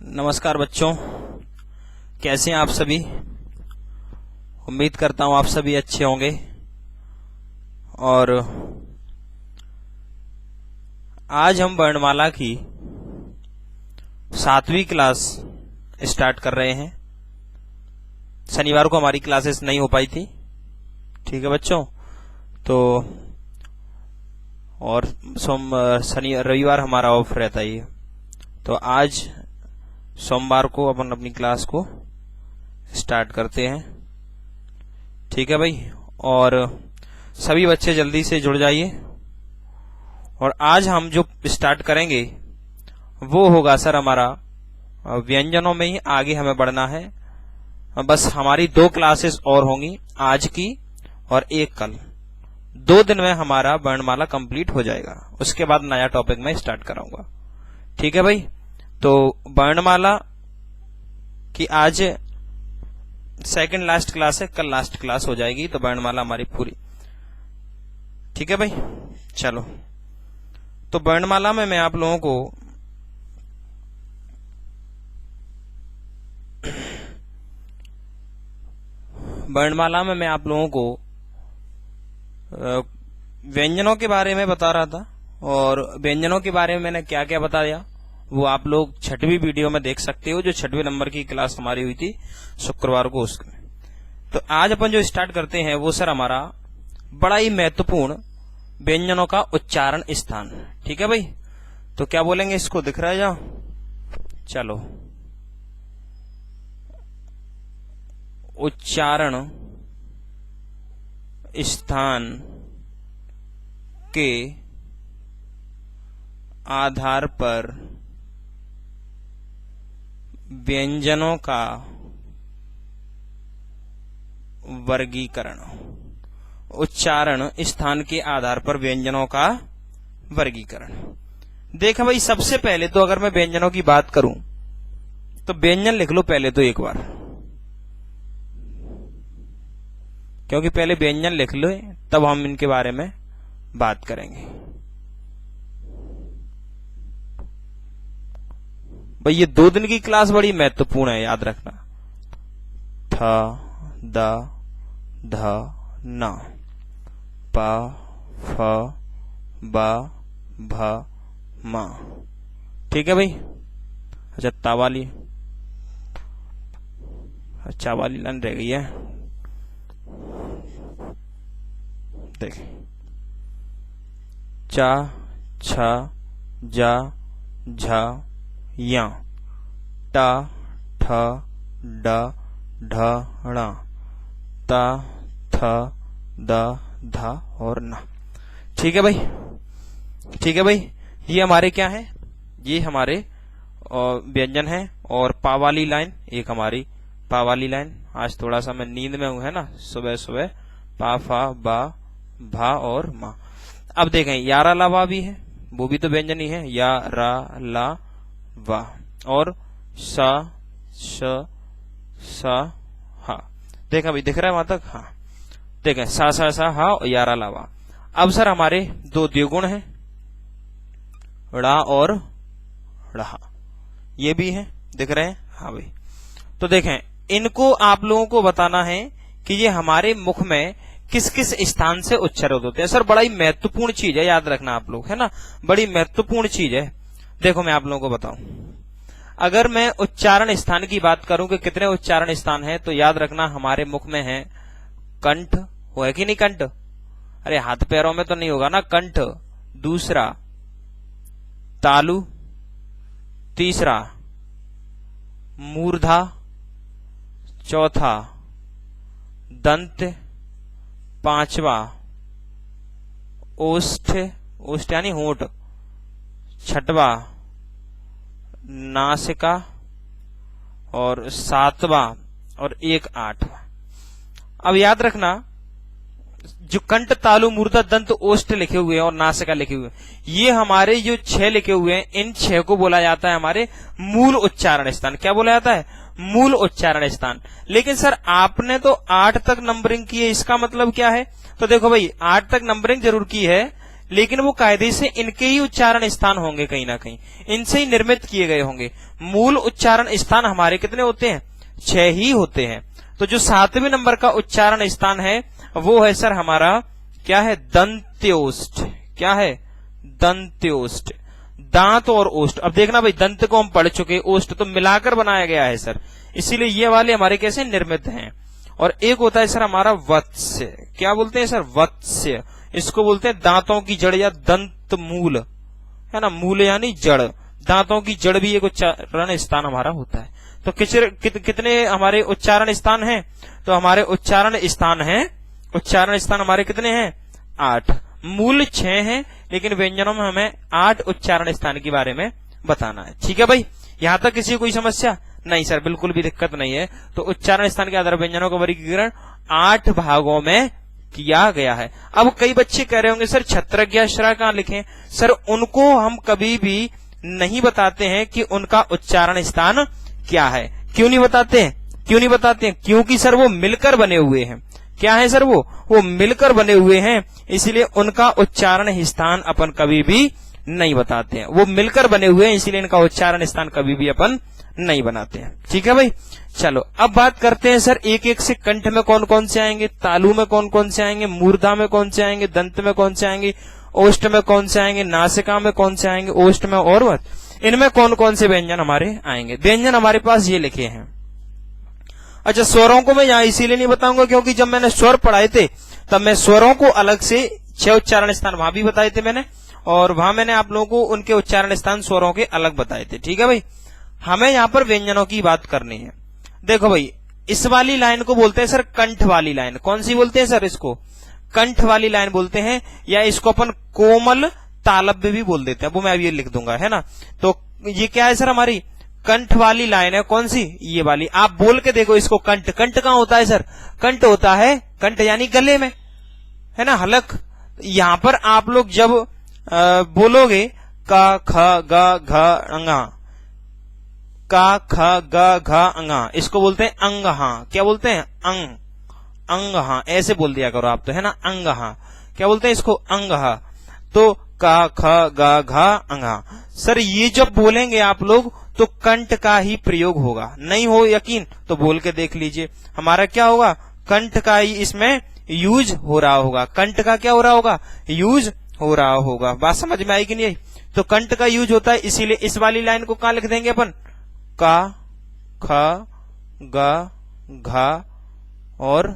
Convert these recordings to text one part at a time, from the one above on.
नमस्कार बच्चों, कैसे हैं आप सभी। उम्मीद करता हूं आप सभी अच्छे होंगे। और आज हम वर्णमाला की 7वीं क्लास स्टार्ट कर रहे हैं। शनिवार को हमारी क्लासेस नहीं हो पाई थी, ठीक है बच्चों। तो और रविवार हमारा ऑफ रहता ही है। तो आज सोमवार को अपन अपनी क्लास को स्टार्ट करते हैं, ठीक है भाई। और सभी बच्चे जल्दी से जुड़ जाइए। और आज हम जो स्टार्ट करेंगे वो होगा सर हमारा व्यंजनों में ही आगे हमें बढ़ना है। बस हमारी 2 क्लासेस और होंगी, आज की और एक कल। 2 दिन में हमारा वर्णमाला कंप्लीट हो जाएगा। उसके बाद नया टॉपिक मैं स्टार्ट कराऊंगा, ठीक है भाई। तो वर्णमाला की आज सेकंड लास्ट क्लास है, कल लास्ट क्लास हो जाएगी। तो वर्णमाला हमारी पूरी, ठीक है भाई। चलो, तो वर्णमाला में मैं आप लोगों को व्यंजनों के बारे में बता रहा था। और व्यंजनों के बारे में मैंने क्या क्या बताया वो आप लोग 6वीं वीडियो में देख सकते हो, जो 6वें नंबर की क्लास हमारी हुई थी शुक्रवार को, उसमें। तो आज अपन जो स्टार्ट करते हैं वो सर हमारा बड़ा ही महत्वपूर्ण व्यंजनों का उच्चारण स्थान, ठीक है भाई। तो क्या बोलेंगे इसको, दिख रहा है जाओ। चलो, उच्चारण स्थान के आधार पर व्यंजनों का वर्गीकरण। उच्चारण स्थान के आधार पर व्यंजनों का वर्गीकरण। देखा भाई, सबसे पहले तो अगर मैं व्यंजनों की बात करूं तो व्यंजन लिख लो पहले तो एक बार, क्योंकि पहले व्यंजन लिख लो तब हम इनके बारे में बात करेंगे। भाई ये 2 दिन की क्लास बड़ी महत्वपूर्ण है, याद रखना। थ, द, ध, न, प, फ, ब, भ, म, ठीक है भाई। अच्छा, ता वाली, अच्छा वाली लाइन रह गई है, देख। च, छ, ज, झ, या, ट, ठ, ड, ढ, ण, त, थ, द, ध और न, ठीक है भाई। ठीक है भाई, ये हमारे क्या है, ये हमारे व्यंजन है। और पा वाली लाइन, एक हमारी पा वाली लाइन। आज थोड़ा सा मैं नींद में हूं, है ना, सुबह सुबह। पा, फा, बा, भा और मा। अब देखें, यारा ला वा भी है, वो भी तो व्यंजन ही है। या, रा, ला, वा। और सा, श, सा, हा। देखा भाई, दिख रहा है वहां तक? हाँ, देखें, सा, सा, सा, हा और यारा ला वा। अब सर हमारे 2 द्विगुण हैं, ड़ा और ड़ा, ये भी है, दिख रहे हैं? हाँ भाई। तो देखें, इनको आप लोगों को बताना है कि ये हमारे मुख में किस किस स्थान से उच्चारित होते हैं। सर बड़ा ही महत्वपूर्ण चीज है, याद रखना आप लोग, है ना, बड़ी महत्वपूर्ण चीज है। देखो मैं आप लोगों को बताऊं, अगर मैं उच्चारण स्थान की बात करूं कि कितने उच्चारण स्थान हैं, तो याद रखना हमारे मुख में है कंठ, हो है कि नहीं कंठ? अरे हाथ पैरों में तो नहीं होगा ना, कंठ। दूसरा तालु, तीसरा मूर्धा, चौथा दंत, 5वां ओष्ठ, ओष्ठ यानी होंठ, 6वां नासिका और 7वां और 8वां। अब याद रखना, जो कंठ, तालु, मूर्धा, दंत, ओष्ठ लिखे हुए हैं और नासिका लिखे हुए हैं, ये हमारे जो 6 लिखे हुए हैं, इन 6 को बोला जाता है हमारे मूल उच्चारण स्थान। क्या बोला जाता है? मूल उच्चारण स्थान। लेकिन सर आपने तो 8 तक नंबरिंग की है, इसका मतलब क्या है? तो देखो भाई, 8 तक नंबरिंग जरूर की है, लेकिन वो कायदे से इनके ही उच्चारण स्थान होंगे, कहीं ना कहीं इनसे ही निर्मित किए गए होंगे। मूल उच्चारण स्थान हमारे कितने होते हैं? 6 ही होते हैं। तो जो 7वें नंबर का उच्चारण स्थान है वो है सर हमारा क्या है? दंत्योष्ठ। क्या है? दंत्योष्ठ। दांत और ओष्ठ। अब देखना भाई, दंत को हम पढ़ चुके, ओष्ठ तो मिलाकर बनाया गया है सर, इसीलिए ये वाले हमारे कैसे निर्मित हैं। और एक होता है सर हमारा वत्स्य। क्या बोलते हैं सर? वत्स्य। इसको बोलते हैं दांतों की जड़ या दंत मूल, है ना। मूल यानी जड़, दांतों की जड़ भी एक उच्चारण स्थान हमारा होता है। तो कितने हमारे उच्चारण स्थान हैं? तो हमारे उच्चारण स्थान हमारे कितने हैं? 8। मूल 6 हैं, लेकिन व्यंजनों में हमें 8 उच्चारण स्थान के बारे में बताना है। ठीक है भाई, यहां तक किसी को कोई समस्या नहीं? सर बिल्कुल भी दिक्कत नहीं है। तो उच्चारण स्थान के आधार व्यंजनों का वर्गीकरण 8 भागों में किया गया है। अब कई बच्चे कह रहे होंगे सर छत्रज्ञाश्रा कहां लिखें? सर उनको हम कभी भी नहीं बताते हैं कि उनका उच्चारण स्थान क्या है। क्यों नहीं बताते हैं? क्योंकि सर वो मिलकर बने हुए हैं। क्या है सर? वो मिलकर बने हुए हैं, इसलिए उनका उच्चारण स्थान अपन कभी भी नहीं बताते हैं। वो मिलकर बने हुए हैं, इसलिए इनका उच्चारण स्थान कभी भी अपन नहीं बनाते हैं। ठीक है भाई, चलो अब बात करते हैं सर एक एक से। कंठ में कौन कौन से आएंगे, तालु में कौन कौन से आएंगे, मूर्धा में कौन से आएंगे, दंत में कौन से आएंगे, ओष्ठ में कौन से आएंगे, नासिका में कौन से आएंगे, ओष्ठ में और वत, इनमें कौन कौन से व्यंजन हमारे आएंगे। व्यंजन हमारे पास ये लिखे हैं। अच्छा, स्वरों को मैं यहाँ इसीलिए नहीं बताऊंगा क्योंकि जब मैंने स्वर पढ़ाए थे तब मैं स्वरों को अलग से 6 उच्चारण स्थान वहां भी बताए थे मैंने, और वहां मैंने आप लोगों को उनके उच्चारण स्थान स्वरों के अलग बताए थे। ठीक है भाई, हमें यहाँ पर व्यंजनों की बात करनी है। देखो भाई, इस वाली लाइन को बोलते हैं सर कंठ वाली लाइन। कौन सी बोलते हैं सर? इसको कंठ वाली लाइन बोलते हैं, या इसको अपन कोमल तालव्य भी बोल देते हैं। वो मैं अभी ये लिख दूंगा, है ना। तो ये क्या है सर? हमारी कंठ वाली लाइन है। कौन सी? ये वाली। आप बोल के देखो इसको। कंठ कहाँ होता है सर? कंठ होता है, कंठ यानी गले में, है ना, हलक। यहां पर आप लोग जब बोलोगे का ख ग घ अंगा, का ख ग घ अंगा, इसको बोलते हैं अंगहा। क्या बोलते हैं? अंगहा। ऐसे बोल दिया करो आप तो, है ना, अंगहा। क्या बोलते हैं इसको? अंगहा। तो का ख ग घ अंगा। सर ये जब बोलेंगे आप लोग तो कंठ का ही प्रयोग होगा। नहीं हो यकीन तो बोल के देख लीजिए। हमारा क्या होगा? कंठ का ही इसमें यूज हो रहा होगा। कंठ का क्या हो रहा होगा? यूज हो रहा होगा। बात समझ में आई कि नहीं आई? तो कंठ का यूज होता है, इसीलिए इस वाली लाइन को कहां लिख देंगे अपन? का ख ग घ और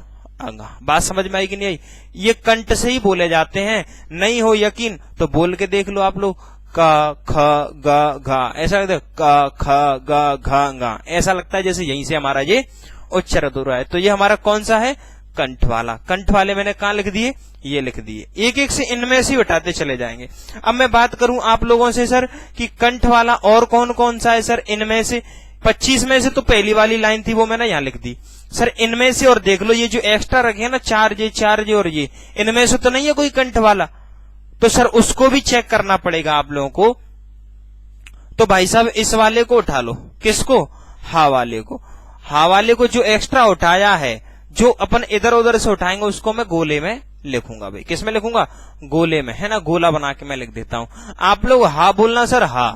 अंगा। बात समझ में आई कि नहीं आई? ये कंठ से ही बोले जाते हैं। नहीं हो यकीन तो बोल के देख लो आप लोग। का ख ग घ, ऐसा लगता है का ख ग घ गा, ऐसा लगता है जैसे यहीं से हमारा ये उच्चारण हो रहा है। तो ये हमारा कौन सा है? कंठ वाला। कंठ वाले मैंने कहां लिख दिए? ये लिख दिए। एक एक से इनमें से उठाते चले जाएंगे। अब मैं बात करूं आप लोगों से सर कि कंठ वाला और कौन कौन सा है सर? इनमें से 25 में से तो पहली वाली लाइन थी वो मैंने यहां लिख दी सर। इनमें से और देख लो, ये जो एक्स्ट्रा रखे हैं ना 4 जे और ये, इनमें से तो नहीं है कोई कंठ वाला। तो सर उसको भी चेक करना पड़ेगा आप लोगों को। तो भाई साहब इस वाले को उठा लो। किसको? हा वाले को। हा वाले को जो एक्स्ट्रा उठाया है, जो अपन इधर उधर से उठाएंगे उसको मैं गोले में लिखूंगा। भाई किस में लिखूंगा? गोले में, है ना। गोला बना के मैं लिख देता हूं। आप लोग हा बोलना सर, हा।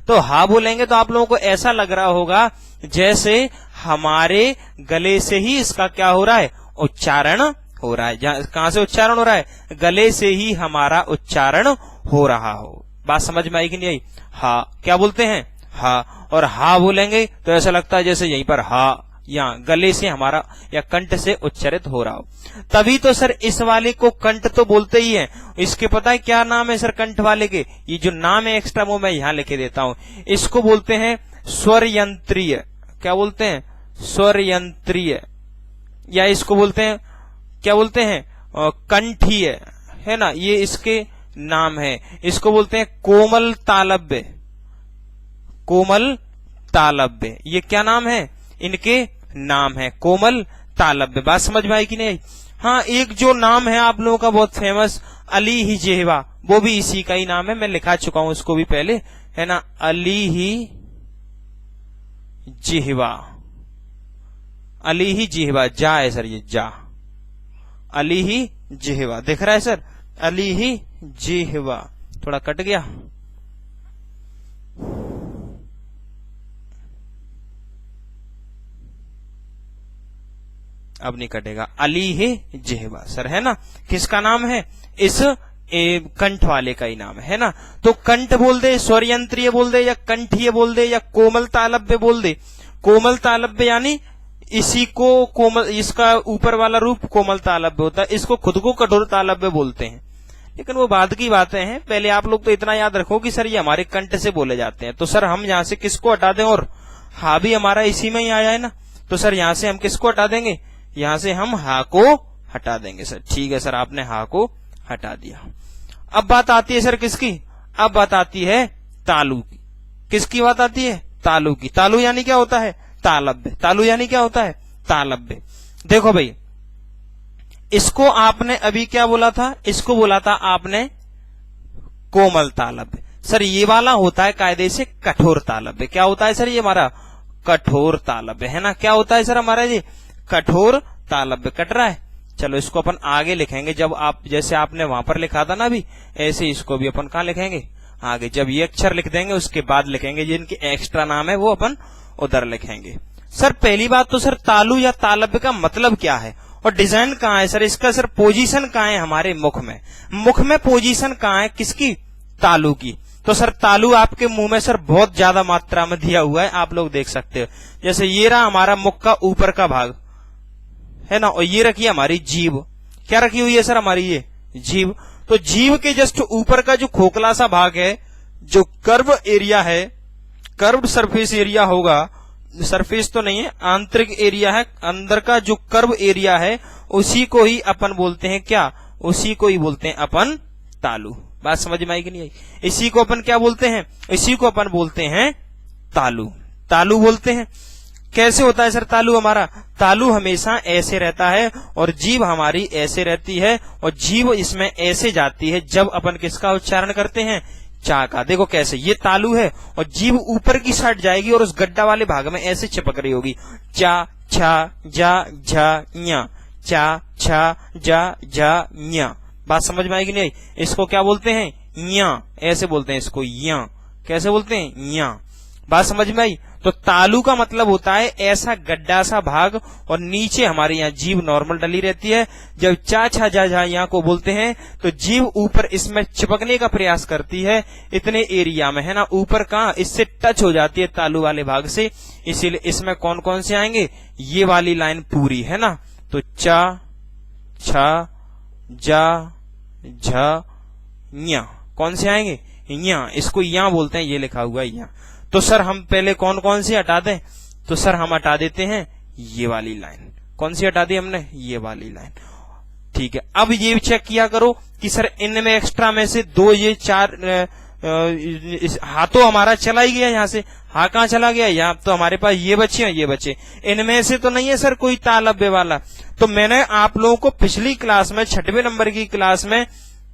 तो हा बोलेंगे तो आप लोगों को ऐसा लग रहा होगा जैसे हमारे गले से ही इसका क्या हो रहा है? उच्चारण हो रहा है। कहां से उच्चारण हो रहा है? गले से ही हमारा उच्चारण हो रहा हो। बात समझ में आई कि नहीं आई? हा क्या बोलते हैं? हा। और हा बोलेंगे तो ऐसा लगता है जैसे यहीं पर हा, या गले से हमारा या कंठ से उच्चारित हो रहा हो। तभी तो सर इस वाले को कंठ तो बोलते ही हैं। इसके पता है क्या नाम है सर कंठ वाले के? ये जो नाम है एक्स्ट्रा वो मैं यहां लिखे देता हूं। इसको बोलते हैं स्वर यंत्रीय। क्या बोलते हैं? स्वर यंत्रीय। या इसको बोलते हैं, क्या बोलते हैं? कंठीय, है ना। ये इसके नाम है। इसको बोलते हैं कोमल तालव्य। कोमल तालव्य, ये क्या नाम है? इनके नाम है कोमल तालव्य। बात समझ में आई कि नहीं आई? हाँ, एक जो नाम है आप लोगों का बहुत फेमस, अली ही जिह्वा, वो भी इसी का ही नाम है। मैं लिखा चुका हूं उसको भी पहले, है ना। अली ही जिह्वा। अली ही जिह्वा, जा है सर, ये जा। अली ही जिह्वा दिख रहा है सर? अली ही जिह्वा। थोड़ा कट गया, अब नहीं कटेगा। अली है जिह्वा सर, है ना। किसका नाम है? इस कंठ वाले का ही नाम है ना। तो कंठ बोल दे, स्वर यंत्रीय बोल दे, या कंठीय बोल दे, या कोमल तालव्य बोल दे। कोमल तालव्य यानी इसी को कोमल, इसका ऊपर वाला रूप कोमल तालव्य होता है, इसको खुद को कठोर तालव्य बोलते हैं। लेकिन वो बाद की बातें हैं, पहले आप लोग तो इतना याद रखो कि सर ये हमारे कंठ से बोले जाते हैं। तो सर हम यहाँ से किसको हटा दें, और हा भी हमारा इसी में ही आया है ना, तो सर यहाँ से हम किसको हटा देंगे? यहाँ से हम हा को हटा देंगे सर। ठीक है सर, आपने हा को हटा दिया। अब बात आती है सर किसकी? अब बात आती है तालु की। किसकी बात आती है? तालु की। तालु यानी क्या होता है? तालव्य। तालु यानी क्या होता है? तालव्य। देखो भाई, इसको आपने अभी क्या बोला था? इसको बोला था आपने कोमल तालव्य। सर ये वाला होता है कायदे से कठोर तालव्य। क्या होता है सर? ये हमारा कठोर तालव्य है ना। क्या होता है सर हमारा? ये कठोर तालव्य। कट रहा है। चलो इसको अपन आगे लिखेंगे, जब आप जैसे आपने वहां पर लिखा था ना अभी, ऐसे इसको भी अपन कहाँ लिखेंगे? आगे। जब ये अक्षर लिख देंगे उसके बाद लिखेंगे जिनके एक्स्ट्रा नाम है वो अपन उधर लिखेंगे। सर पहली बात तो सर तालु या तालव्य का मतलब क्या है और डिजाइन कहाँ है सर? इसका सर पोजीशन कहाँ है हमारे मुख में? मुख में पोजीशन कहाँ है किसकी? तालु की। तो सर तालु आपके मुंह में सर बहुत ज्यादा मात्रा में दिया हुआ है, आप लोग देख सकते हो। जैसे ये रहा हमारा मुख का ऊपर का भाग है ना, और ये रखी है हमारी जीभ। क्या रखी हुई है सर हमारी? ये जीभ। तो जीभ के जस्ट ऊपर का जो खोखला सा भाग है, जो कर्व एरिया है, कर्व्ड सरफेस एरिया होगा, सरफेस तो नहीं है, आंतरिक एरिया है, अंदर का जो कर्व एरिया है, उसी को ही अपन बोलते हैं क्या? उसी को ही बोलते हैं अपन तालु। बात समझ में आई कि नहीं आई? इसी को अपन क्या बोलते हैं? इसी को अपन बोलते हैं तालु। तालु बोलते हैं। कैसे होता है सर तालु हमारा? तालु हमेशा ऐसे रहता है और जीभ हमारी ऐसे रहती है, और जीभ इसमें ऐसे जाती है जब अपन किसका उच्चारण करते हैं? चा का। देखो कैसे, ये तालु है और जीभ ऊपर की साइड जाएगी और उस गड्ढा वाले भाग में ऐसे चिपक रही होगी। चा, छा, जा, झा, न्या। चा, छा, जा, झा, न्या। बात समझ में आएगी नहीं आई? इसको क्या बोलते हैं? न्या। ऐसे बोलते हैं इसको, या। कैसे बोलते हैं? न्या। बात समझ में आई? तो तालु का मतलब होता है ऐसा गड्ढा सा भाग, और नीचे हमारे यहाँ जीभ नॉर्मल डली रहती है। जब चा, छा, जा, झा, यहाँ को बोलते हैं तो जीभ ऊपर इसमें चिपकने का प्रयास करती है, इतने एरिया में है ना। ऊपर कहाँ? इससे टच हो जाती है तालु वाले भाग से। इसीलिए इसमें कौन कौन से आएंगे? ये वाली लाइन पूरी है ना। तो चा, छा, जा, झा, न्या। कौन से आएंगे? या। इसको या बोलते हैं, ये लिखा हुआ है या। तो सर हम पहले कौन कौन सी हटा दें? तो सर हम हटा देते हैं ये वाली लाइन। कौन सी हटा दी हमने? ये वाली लाइन। ठीक है। अब ये चेक किया करो कि सर इनमें एक्स्ट्रा में से दो, ये चार हाथों हमारा चला ही गया यहाँ से। हा कहाँ चला गया? यहाँ तो हमारे पास ये बचे हैं, ये बचे। इनमें से तो नहीं है सर कोई तालव्य वाला। तो मैंने आप लोगों को पिछली क्लास में 6वें नंबर की क्लास में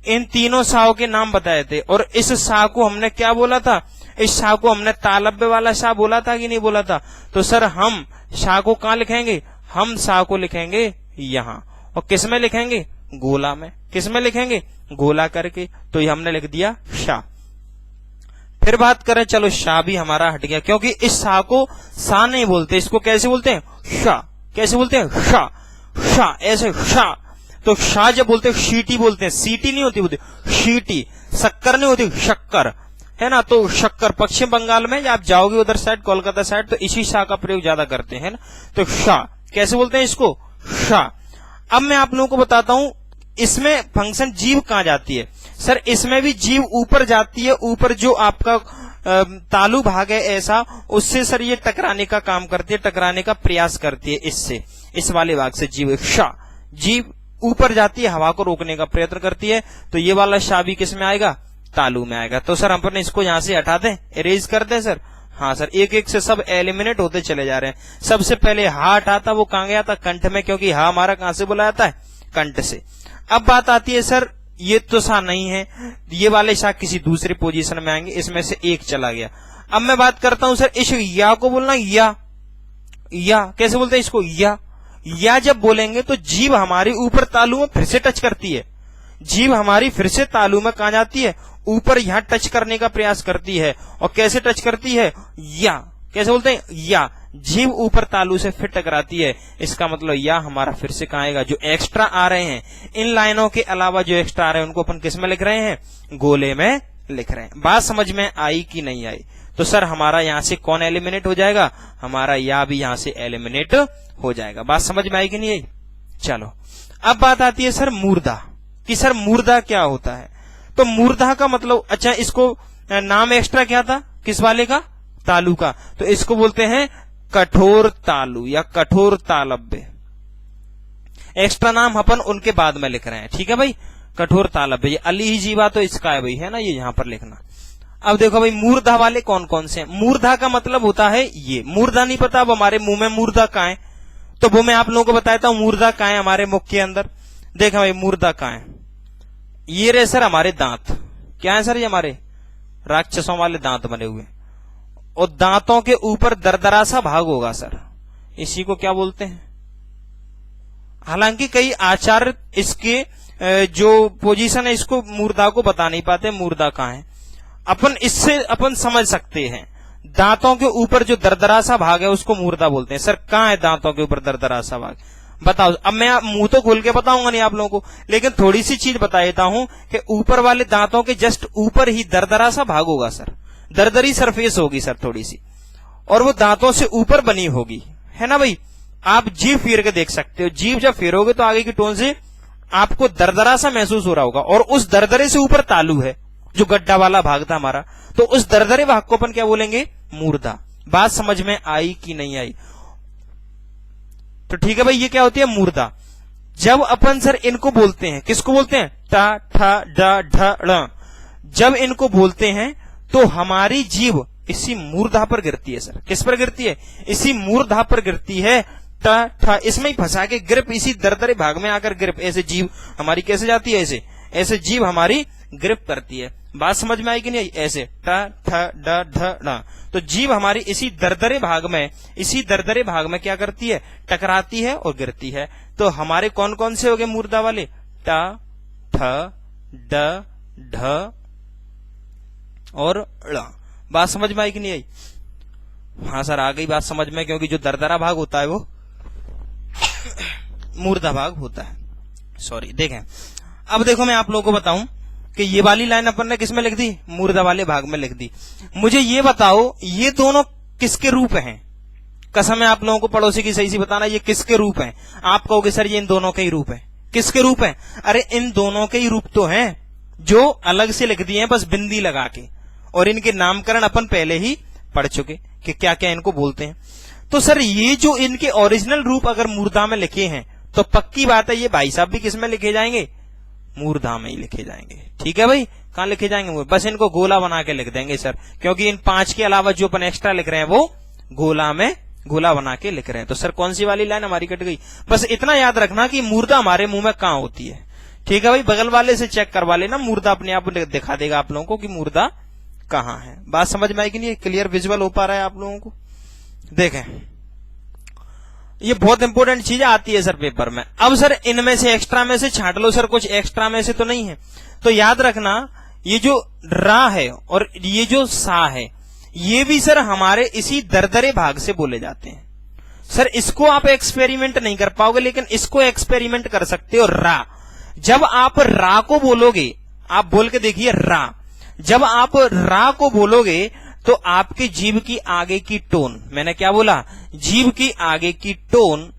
इन तीनों साओं के नाम बताए थे, और इस सा को हमने क्या बोला था? इस सा को हमने तालव्य वाला सा बोला था कि नहीं बोला था? तो सर हम सा को कहाँ लिखेंगे? हम सा को लिखेंगे यहाँ, और किस में लिखेंगे? गोला में। किस में लिखेंगे? गोला करके। तो ये हमने लिख दिया शा। फिर बात करें, चलो शा भी हमारा हट गया, क्योंकि इस शा को सा नहीं बोलते, इसको कैसे बोलते हैं? शा। कैसे बोलते हैं? शा। शा, ऐसे शा। तो शा जब बोलते हैं शीटी बोलते हैं, सीटी नहीं होती, बोलते शीटी। शक्कर नहीं होती, शक्कर, है ना। तो शक्कर पश्चिम बंगाल में आप जाओगे उधर साइड, कोलकाता साइड, तो इसी शा का प्रयोग ज्यादा करते हैं ना। तो शा कैसे बोलते हैं इसको? शा। अब मैं आप लोगों को बताता हूं इसमें फंक्शन जीभ कहाँ जाती है। सर इसमें भी जीभ ऊपर जाती है, ऊपर जो आपका तालु भाग है ऐसा, उससे सर ये टकराने का काम करती है, टकराने का प्रयास करती है इससे, इस वाले भाग से जीभ। शा, जीभ ऊपर जाती है, हवा को रोकने का प्रयत्न करती है। तो ये वाला शा भी किस में आएगा? तालु में आएगा। तो सर अपन इसको यहाँ से हटा दें, इरेज कर दें सर। हाँ सर, एक एक से सब एलिमिनेट होते चले जा रहे हैं। सबसे पहले हा हटा था, वो कहाँ गया था? कंठ में, क्योंकि हा हमारा कहाँ से बोला जाता है? कंठ से। अब बात आती है सर ये तो सा नहीं है, ये वाले सा किसी दूसरी पोजीशन में आएंगे, इसमें से एक चला गया। अब मैं बात करता हूं सर इस या को बोलना या। या कैसे बोलते हैं इसको? या। या जब बोलेंगे तो जीभ हमारी ऊपर तालु में फिर से टच करती है, जीभ हमारी फिर से तालु में कहा जाती है, ऊपर यहां टच करने का प्रयास करती है। और कैसे टच करती है? या, कैसे बोलते हैं? या। जीभ ऊपर तालु से फिर टकराती है, इसका मतलब या हमारा फिर से कहाँ आएगा? जो एक्स्ट्रा आ रहे हैं, इन लाइनों के अलावा जो एक्स्ट्रा आ रहे हैं उनको अपन किस में लिख रहे हैं? गोले में लिख रहे हैं। बात समझ में आई कि नहीं आई? तो सर हमारा यहां से कौन एलिमिनेट हो जाएगा? हमारा या भी यहां से एलिमिनेट हो जाएगा। बात समझ में आई कि नहीं आई? चलो अब बात आती है सर मूर्धा, कि सर मूर्धा क्या होता है? तो मूर्धा का मतलब, अच्छा इसको नाम एक्स्ट्रा क्या था किस वाले का? तालु का। तो इसको बोलते हैं कठोर तालु या कठोर तालव्य। एक्स्ट्रा नाम अपन उनके बाद में लिख रहे हैं, ठीक है भाई। कठोर तालव्य, ये अली ही जीवा तो इसका है भाई, है ना, ये यहां पर लिखना। अब देखो भाई मूर्धा वाले कौन कौन से हैं। मूर्धा का मतलब होता है ये, मूर्धा नहीं पता अब हमारे मुंह में मूर्धा कहां है, तो वो मैं आप लोगों को बताता हूं मूर्धा कहां है हमारे मुख के अंदर। देखा भाई मूर्धा कहां है? ये रहे सर हमारे दांत। क्या है सर? ये हमारे राक्षसों वाले दांत बने हुए, और दांतों के ऊपर दरदरा सा भाग होगा सर, इसी को क्या बोलते हैं? हालांकि कई आचार्य इसके जो पोजीशन है इसको मूर्धा को बता नहीं पाते मूर्धा कहां है। अपन इससे अपन समझ सकते हैं, दांतों के ऊपर जो दरदरा सा भाग है उसको मूर्धा बोलते हैं। सर कहां है दांतों के ऊपर दरदरा सा भाग? बताओ। अब मैं मुंह तो खोल के बताऊंगा नहीं आप लोगों को, लेकिन थोड़ी सी चीज बता देता हूं कि ऊपर वाले दांतों के जस्ट ऊपर ही दरदरा सा भाग होगा सर, दरदरी सरफेस होगी सर थोड़ी सी, और वो दांतों से ऊपर बनी होगी, है ना भाई। आप जीभ फेर के देख सकते हो, जीभ जब फेरोगे तो आगे की टोन से आपको दरदरा सा महसूस हो रहा होगा, और उस दरदरे से ऊपर तालु है जो गड्ढा वाला भाग था हमारा, तो उस दरदरे भाग को अपन क्या बोलेंगे? मूर्धा। बात समझ में आई कि नहीं आई? तो ठीक है भाई, ये क्या होती है? मूर्धा। जब अपन सर इनको बोलते हैं, किसको बोलते हैं? टा ठा डा ढ ड़। जब इनको बोलते हैं तो हमारी जीभ इसी मूर्धा पर गिरती है सर। किस पर गिरती है? इसी मूर्धा पर गिरती है। टा ठा इसमें ही फंसा के ग्रिप, इसी दरदरे भाग में आकर ग्रिप, ऐसे जीभ हमारी कैसे जाती है? ऐसे ऐसे जीभ हमारी ग्रिप करती है। बात समझ में आई कि नहीं? ऐसे टा ठा डा ढ ड़। तो जीभ हमारी इसी दरदरे भाग में, इसी दरदरे भाग में क्या करती है? टकराती है और गिरती है। तो हमारे कौन कौन से हो गए मूर्धा वाले? टा ठ ड ढ और ड़। बात समझ में आई कि नहीं आई? हाँ सर आ गई बात समझ में, क्योंकि जो दरदरा भाग होता है वो मूर्धा भाग होता है। सॉरी। देखें अब देखो मैं आप लोगों को बताऊं कि ये वाली लाइन अपन ने किसमें लिख दी? मूर्धा वाले भाग में लिख दी। मुझे ये बताओ ये दोनों किसके रूप हैं? कसम है आप लोगों को पड़ोसी की सही सी बताना, ये किसके रूप हैं? आप कहोगे सर ये इन दोनों के ही रूप है। किसके रूप हैं? अरे इन दोनों के ही रूप तो हैं, जो अलग से लिख दिए हैं बस बिंदी लगा के, और इनके नामकरण अपन पहले ही पढ़ चुके कि क्या क्या इनको बोलते हैं। तो सर ये जो इनके ओरिजिनल रूप अगर मूर्धा में लिखे हैं तो पक्की बात है ये भाई साहब भी किसमें लिखे जाएंगे? मूर्धा में ही लिखे जाएंगे। ठीक है भाई, कहां लिखे जाएंगे? बस इनको गोला बना के लिख देंगे सर, क्योंकि इन 5 के अलावा जो अपन एक्स्ट्रा लिख रहे हैं वो गोला में गोला बना के लिख रहे हैं। तो सर कौन सी वाली लाइन हमारी कट गई? बस इतना याद रखना कि मूर्धा हमारे मुंह में कहां होती है। ठीक है भाई, बगल वाले से चेक करवा लेना, मूर्धा अपने आप दिखा देगा आप लोगों को कि मूर्धा कहां है। बात समझ में आई कि नहीं? क्लियर विजुअल हो पा रहा है आप लोगों को? देखें ये बहुत इंपॉर्टेंट चीजें आती है सर पेपर में। अब सर इनमें से एक्स्ट्रा में से छांट लो सर, कुछ एक्स्ट्रा में से तो नहीं है। तो याद रखना ये जो रा है और ये जो सा है ये भी सर हमारे इसी दरदरे भाग से बोले जाते हैं। सर इसको आप एक्सपेरिमेंट नहीं कर पाओगे, लेकिन इसको एक्सपेरिमेंट कर सकते हो। रा, जब आप रा को बोलोगे, आप बोल के देखिए रा, जब आप रा को बोलोगे तो आपकी जीभ की आगे की टोन, मैंने क्या बोला? जीभ की आगे की टोन,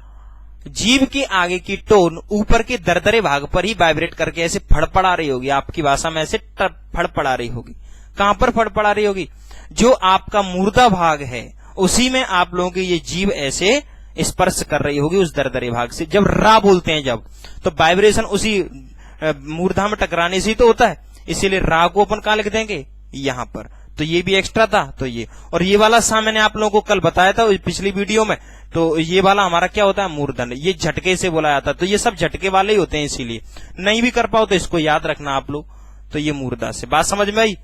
जीभ की आगे की टोन ऊपर के दरदरे भाग पर ही वाइब्रेट करके ऐसे फड़फड़ा रही होगी, आपकी भाषा में ऐसे फड़फड़ा रही होगी। कहां पर फड़फड़ा रही होगी? जो आपका मूर्धा भाग है उसी में आप लोगों की ये जीभ ऐसे स्पर्श कर रही होगी उस दरदरे भाग से। जब रा बोलते हैं जब, तो वाइब्रेशन उसी मूर्धा में टकराने से ही तो होता है, इसीलिए रा को अपन कहां लिख देंगे? यहां पर। तो ये भी एक्स्ट्रा था। तो ये और ये वाला सा मैंने आप लोगों को कल बताया था पिछली वीडियो में, तो ये वाला हमारा क्या होता है? मूर्धन। ये झटके से बोला जाता है, तो ये सब झटके वाले ही होते हैं, इसीलिए नहीं भी कर पाओ तो इसको याद रखना आप लोग। तो ये मूर्धा से। बात समझ में आई?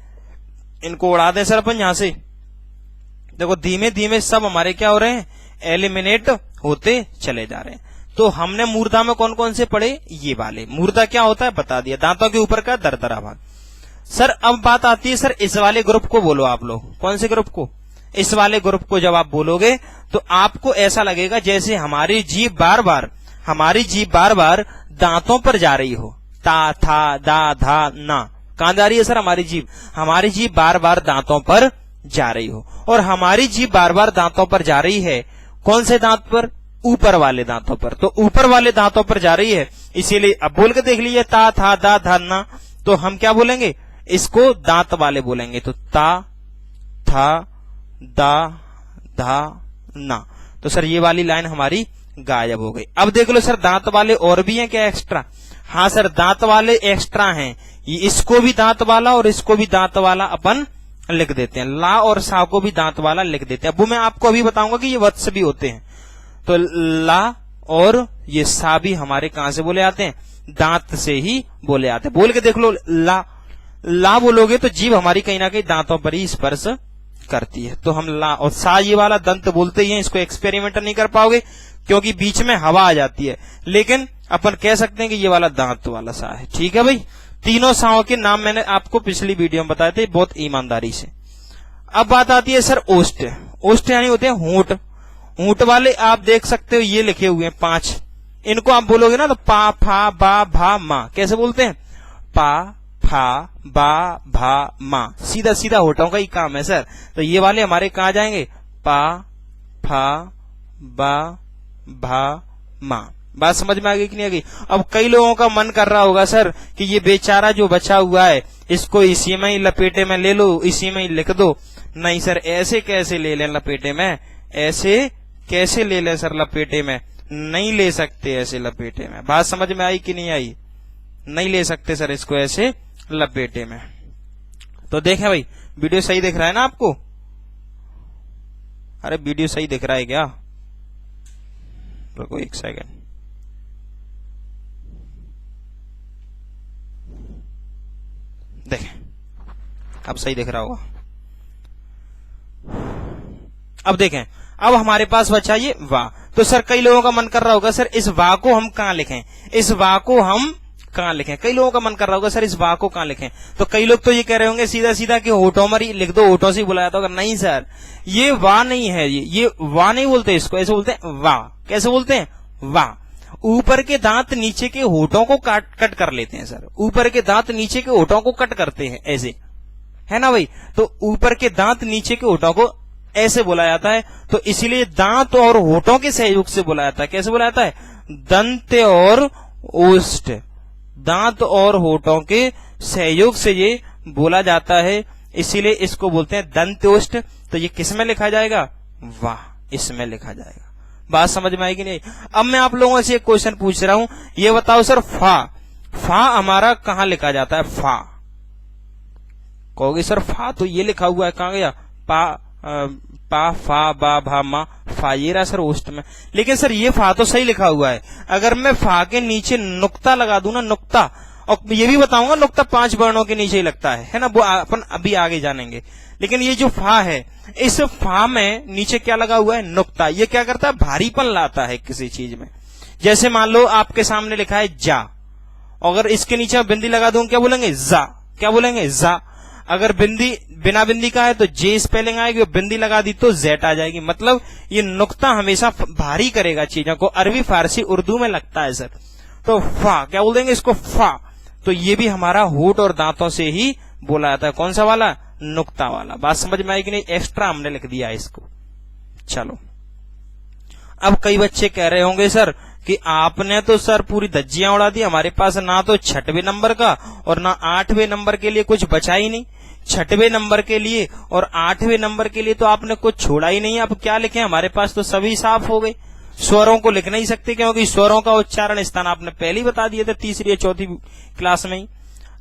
इनको उड़ा दें सर अपन यहां से। देखो धीमे धीमे सब हमारे क्या हो रहे हैं? एलिमिनेट होते चले जा रहे हैं। तो तो हमने मूर्धा में कौन कौन से पढ़े, ये वाले। मूर्धा क्या होता है बता दिया, दांतों के ऊपर का दरदरा भाग। सर अब बात आती है सर इस वाले ग्रुप को बोलो आप लोग, कौन से ग्रुप को, इस वाले ग्रुप को जब आप बोलोगे तो आपको ऐसा लगेगा जैसे हमारी जीभ बार बार दांतों पर जा रही हो। ता था दा धा ना, कहां जा रही है सर हमारी जीभ, हमारी जीभ बार बार दांतों पर जा रही हो। और हमारी जीभ बार बार दांतों पर जा रही है, कौन से दांत पर, ऊपर वाले दांतों पर। तो ऊपर वाले दांतों पर जा रही है, इसीलिए अब बोल के देख लीजिए ता था दा धा ना, तो हम क्या बोलेंगे, इसको दांत वाले बोलेंगे। तो ता था दा धा ना, तो सर ये वाली लाइन हमारी गायब हो गई। अब देख लो सर दांत वाले और भी हैं क्या एक्स्ट्रा, हाँ सर दांत वाले एक्स्ट्रा हैं, ये इसको भी दांत वाला और इसको भी दांत वाला अपन लिख देते हैं, ला और सा को भी दांत वाला लिख देते हैं। अब वो मैं आपको अभी बताऊंगा कि ये वत्स भी होते हैं। तो ला और ये सा भी हमारे कहां से बोले आते हैं, दांत से ही बोले आते हैं। बोल के देख लो, ला बोलोगे तो जीभ हमारी कहीं ना कहीं दांतों पर ही स्पर्श करती है। तो हम ला और सा ये वाला दंत बोलते ही हैं, इसको एक्सपेरिमेंट नहीं कर पाओगे क्योंकि बीच में हवा आ जाती है, लेकिन अपन कह सकते हैं कि ये वाला दांत वाला सा है। ठीक है भाई, तीनों साओं के नाम मैंने आपको पिछली वीडियो में बताए थे बहुत ईमानदारी से। अब बात आती है सर ओष्ठ। ओष्ठ यानी होते हैं होंठ। होंठ वाले आप देख सकते हो ये लिखे हुए हैं 5, इनको आप बोलोगे ना तो पा फा बा भा मा, कैसे बोलते हैं, पा फा बा भा मा, सीधा सीधा होठों का ही काम है सर। तो ये वाले हमारे कहां जाएंगे, पा फा बा भा मा। बात समझ में आ गई कि नहीं आ गई। अब कई लोगों का मन कर रहा होगा सर कि ये बेचारा जो बचा हुआ है इसको इसी में ही लपेटे में ले लो, इसी में ही लिख दो। नहीं सर, ऐसे कैसे ले लें लपेटे में, ऐसे कैसे ले लें सर लपेटे में, नहीं ले सकते ऐसे लपेटे में। बात समझ में आई कि नहीं आई, नहीं ले सकते सर इसको ऐसे लपेटे में। तो देखें भाई, वीडियो सही दिख रहा है ना आपको, अरे वीडियो सही दिख रहा है क्या, रुको एक सेकंड, देखें अब सही दिख रहा होगा। अब देखें, अब हमारे पास बचा ये वाह। तो सर कई लोगों का मन कर रहा होगा सर इस वाह को हम कहां लिखें, इस वाह को हम कहां लिखें, कई लोगों का मन कर रहा होगा सर इस वाह को कहां लिखें। तो कई लोग तो ये कह रहे होंगे सीधा सीधा कि होठों में ही लिख दो, होठों से ही बुलाया होगा। नहीं सर, ये वाह नहीं है, ये वाह नहीं बोलते इसको, ऐसे बोलते हैं वाह। कैसे बोलते हैं, वाह। ऊपर के दांत नीचे के होठों को कट कर लेते हैं सर, ऊपर के दांत नीचे के होठों को कट करते हैं ऐसे, है ना भाई। तो ऊपर के दांत नीचे के होठों को ऐसे बोला जाता है। तो इसीलिए दांत और होठों के सहयोग से बोला जाता है। कैसे बोला जाता है, दंत और ओष्ठ, दांत और होठों के सहयोग से ये बोला जाता है, इसीलिए इसको बोलते हैं दंत्योष्ठ। तो ये किस में लिखा जाएगा, वाह, इसमें लिखा जाएगा। बात समझ में आएगी नहीं। अब मैं आप लोगों से एक क्वेश्चन पूछ रहा हूं, ये बताओ सर फा हमारा कहां लिखा जाता है, फा। कहोगे सर फा तो ये लिखा हुआ है, कहां गया, पा फा बा भा मा, फा ये रहा सर ओष्ठ में। लेकिन सर ये फा तो सही लिखा हुआ है, अगर मैं फा के नीचे नुक्ता लगा दूं ना, नुक्ता, और ये भी बताऊंगा नुक्ता 5 वर्णों के नीचे ही लगता है ना, वो अपन अभी आगे जानेंगे। लेकिन ये जो फा है, इस फा में नीचे क्या लगा हुआ है, नुक्ता। ये क्या करता है, भारीपन लाता है किसी चीज में। जैसे मान लो आपके सामने लिखा है जा, अगर इसके नीचे बिंदी लगा दूं क्या बोलेंगे, जा, क्या बोलेंगे, जा। अगर बिंदी बिना बिंदी का है तो जे स्पेलिंग आएगी, बिंदी लगा दी तो जेट आ जाएगी। मतलब ये नुक्ता हमेशा भारी करेगा चीजों को, अरबी फारसी उर्दू में लगता है सर। तो फा क्या बोल देंगे इसको, फा। तो ये भी हमारा होठ और दांतों से ही बोला जाता है। कौन सा वाला, नुक्ता वाला। बात समझ में आई कि नहीं, एक्स्ट्रा हमने लिख दिया इसको। चलो, अब कई बच्चे कह रहे होंगे सर कि आपने तो सर पूरी धज्जियां उड़ा दी, हमारे पास ना तो 6वें नंबर का और ना 8वें नंबर के लिए कुछ बचा ही नहीं। 6वें नंबर के लिए और 8वें नंबर के लिए तो आपने कुछ छोड़ा ही नहीं। अब क्या लिखें, हमारे पास तो सभी साफ हो गए। स्वरों को लिख नहीं सकते क्योंकि स्वरों का उच्चारण स्थान आपने पहले ही बता दिए थे, 3री या 4थी क्लास में ही।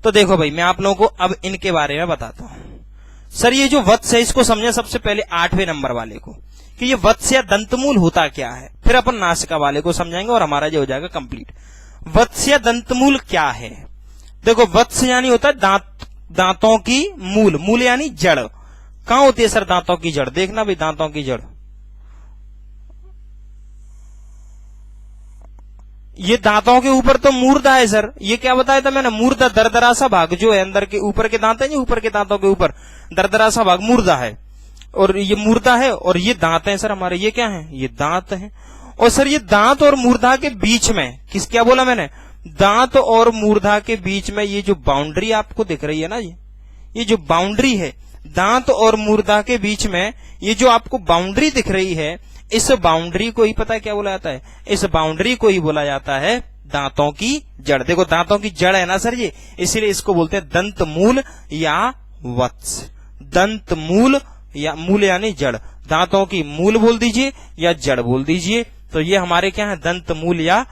तो देखो भाई, मैं आप लोगों को अब इनके बारे में बताता हूं। सर ये जो वत्स है, इसको समझे सबसे पहले 8वें नंबर वाले को कि ये वत्स या दंतमूल होता क्या है, फिर अपन नासिका वाले को समझाएंगे और हमारा जो हो जाएगा कंप्लीट। वत्स या दंतमूल क्या है, देखो वत्स यानी होता है दांतों की मूल, मूल यानी जड़। कहां होती है सर दांतों की जड़, देखना भाई दांतों की जड़, ये दांतों के ऊपर तो मूर्धा है सर, ये क्या बताया था मैंने, मूर्धा दरदरा सा भाग जो है अंदर के ऊपर के दांत है, ऊपर के दांतों के ऊपर दरदरा सा भाग मूर्धा है, और ये मूर्धा है, और ये दांत है सर हमारे, ये क्या है, ये दांत है। और सर ये दांत और मूर्धा के बीच में क्या बोला मैंने, दांत और मूर्धा के बीच में ये जो बाउंड्री आपको दिख रही है ना, ये जो बाउंड्री है दांत और मूर्धा के बीच में, ये जो आपको बाउंड्री दिख रही है, इस बाउंड्री को ही पता है क्या बोला जाता है, इस बाउंड्री को ही बोला जाता है दांतों की जड़। देखो दांतों की जड़ है ना सर ये, इसीलिए इसको बोलते हैं दंत मूल या वत्स। दंत मूल या मूल यानी जड़, दांतों की मूल बोल दीजिए या जड़ बोल दीजिए, तो ये हमारे क्या है, दंत मूल या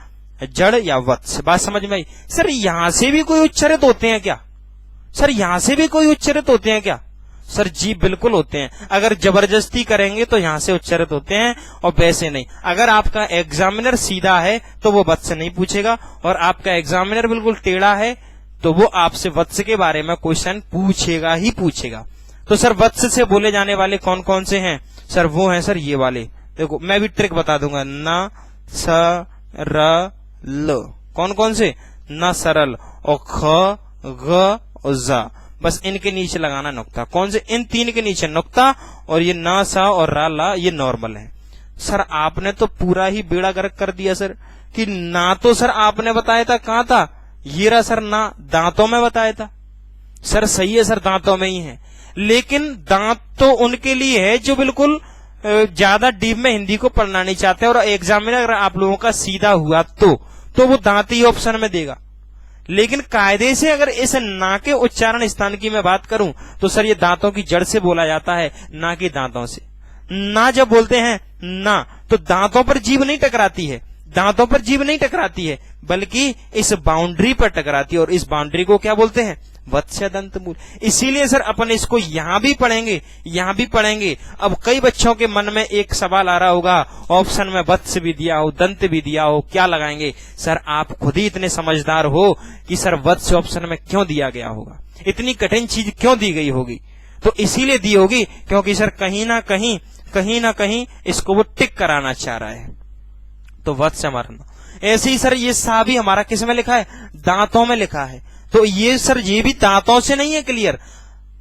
जड़ या वत्स। बात समझ में आई? सर यहां से भी कोई उच्चारित होते हैं क्या, सर यहां से भी कोई उच्चारित होते हैं क्या? सर जी बिल्कुल होते हैं, अगर जबरदस्ती करेंगे तो यहां से उच्चारित होते हैं, और वैसे नहीं। अगर आपका एग्जामिनर सीधा है तो वो वत्स नहीं पूछेगा, और आपका एग्जामिनर बिल्कुल टेढ़ा है तो वो आपसे वत्स के बारे में क्वेश्चन पूछेगा ही पूछेगा। तो सर वत्स से बोले जाने वाले कौन कौन से हैं? सर वो हैं सर ये वाले, देखो मैं भी ट्रिक बता दूंगा, न स र ल, कौन कौन से, न सरल और ख ग और जा, बस इनके नीचे लगाना नुक्ता। कौन से? इन तीन के नीचे नुक्ता, और ये न सा और रा ला ये नॉर्मल है। सर आपने तो पूरा ही बेड़ा गर्क कर दिया सर, कि ना तो सर आपने बताया था कहां था, ये रहा सर ना, दांतों में बताया था। सर सही है सर, दांतों में ही है, लेकिन दांत तो उनके लिए है जो बिल्कुल ज्यादा डीप में हिंदी को पढ़ना नहीं चाहते, और एग्जामिनर अगर आप लोगों का सीधा हुआ तो वो दांत ही ऑप्शन में देगा। लेकिन कायदे से अगर इस ना के उच्चारण स्थान की मैं बात करूं तो सर ये दांतों की जड़ से बोला जाता है, ना कि दांतों से। ना जब बोलते हैं ना तो दांतों पर जीभ नहीं टकराती है, दांतों पर जीभ नहीं टकराती है, बल्कि इस बाउंड्री पर टकराती है, और इस बाउंड्री को क्या बोलते हैं, वत्स दंत मूल। इसीलिए सर अपन इसको यहां भी पढ़ेंगे, यहां भी पढ़ेंगे। अब कई बच्चों के मन में एक सवाल आ रहा होगा, ऑप्शन में वत्स भी दिया हो, दंत भी दिया हो, क्या लगाएंगे? सर आप खुद ही इतने समझदार हो कि सर वत्स ऑप्शन में क्यों दिया गया होगा, इतनी कठिन चीज क्यों दी गई होगी? तो इसीलिए दी होगी क्योंकि सर कहीं ना कहीं इसको वो टिक कराना चाह रहा है, तो वत्स हमारा ना। ऐसे ही सर ये सा भी हमारा किस में लिखा है, दांतों में लिखा है, तो ये सर ये भी दांतों से नहीं है, क्लियर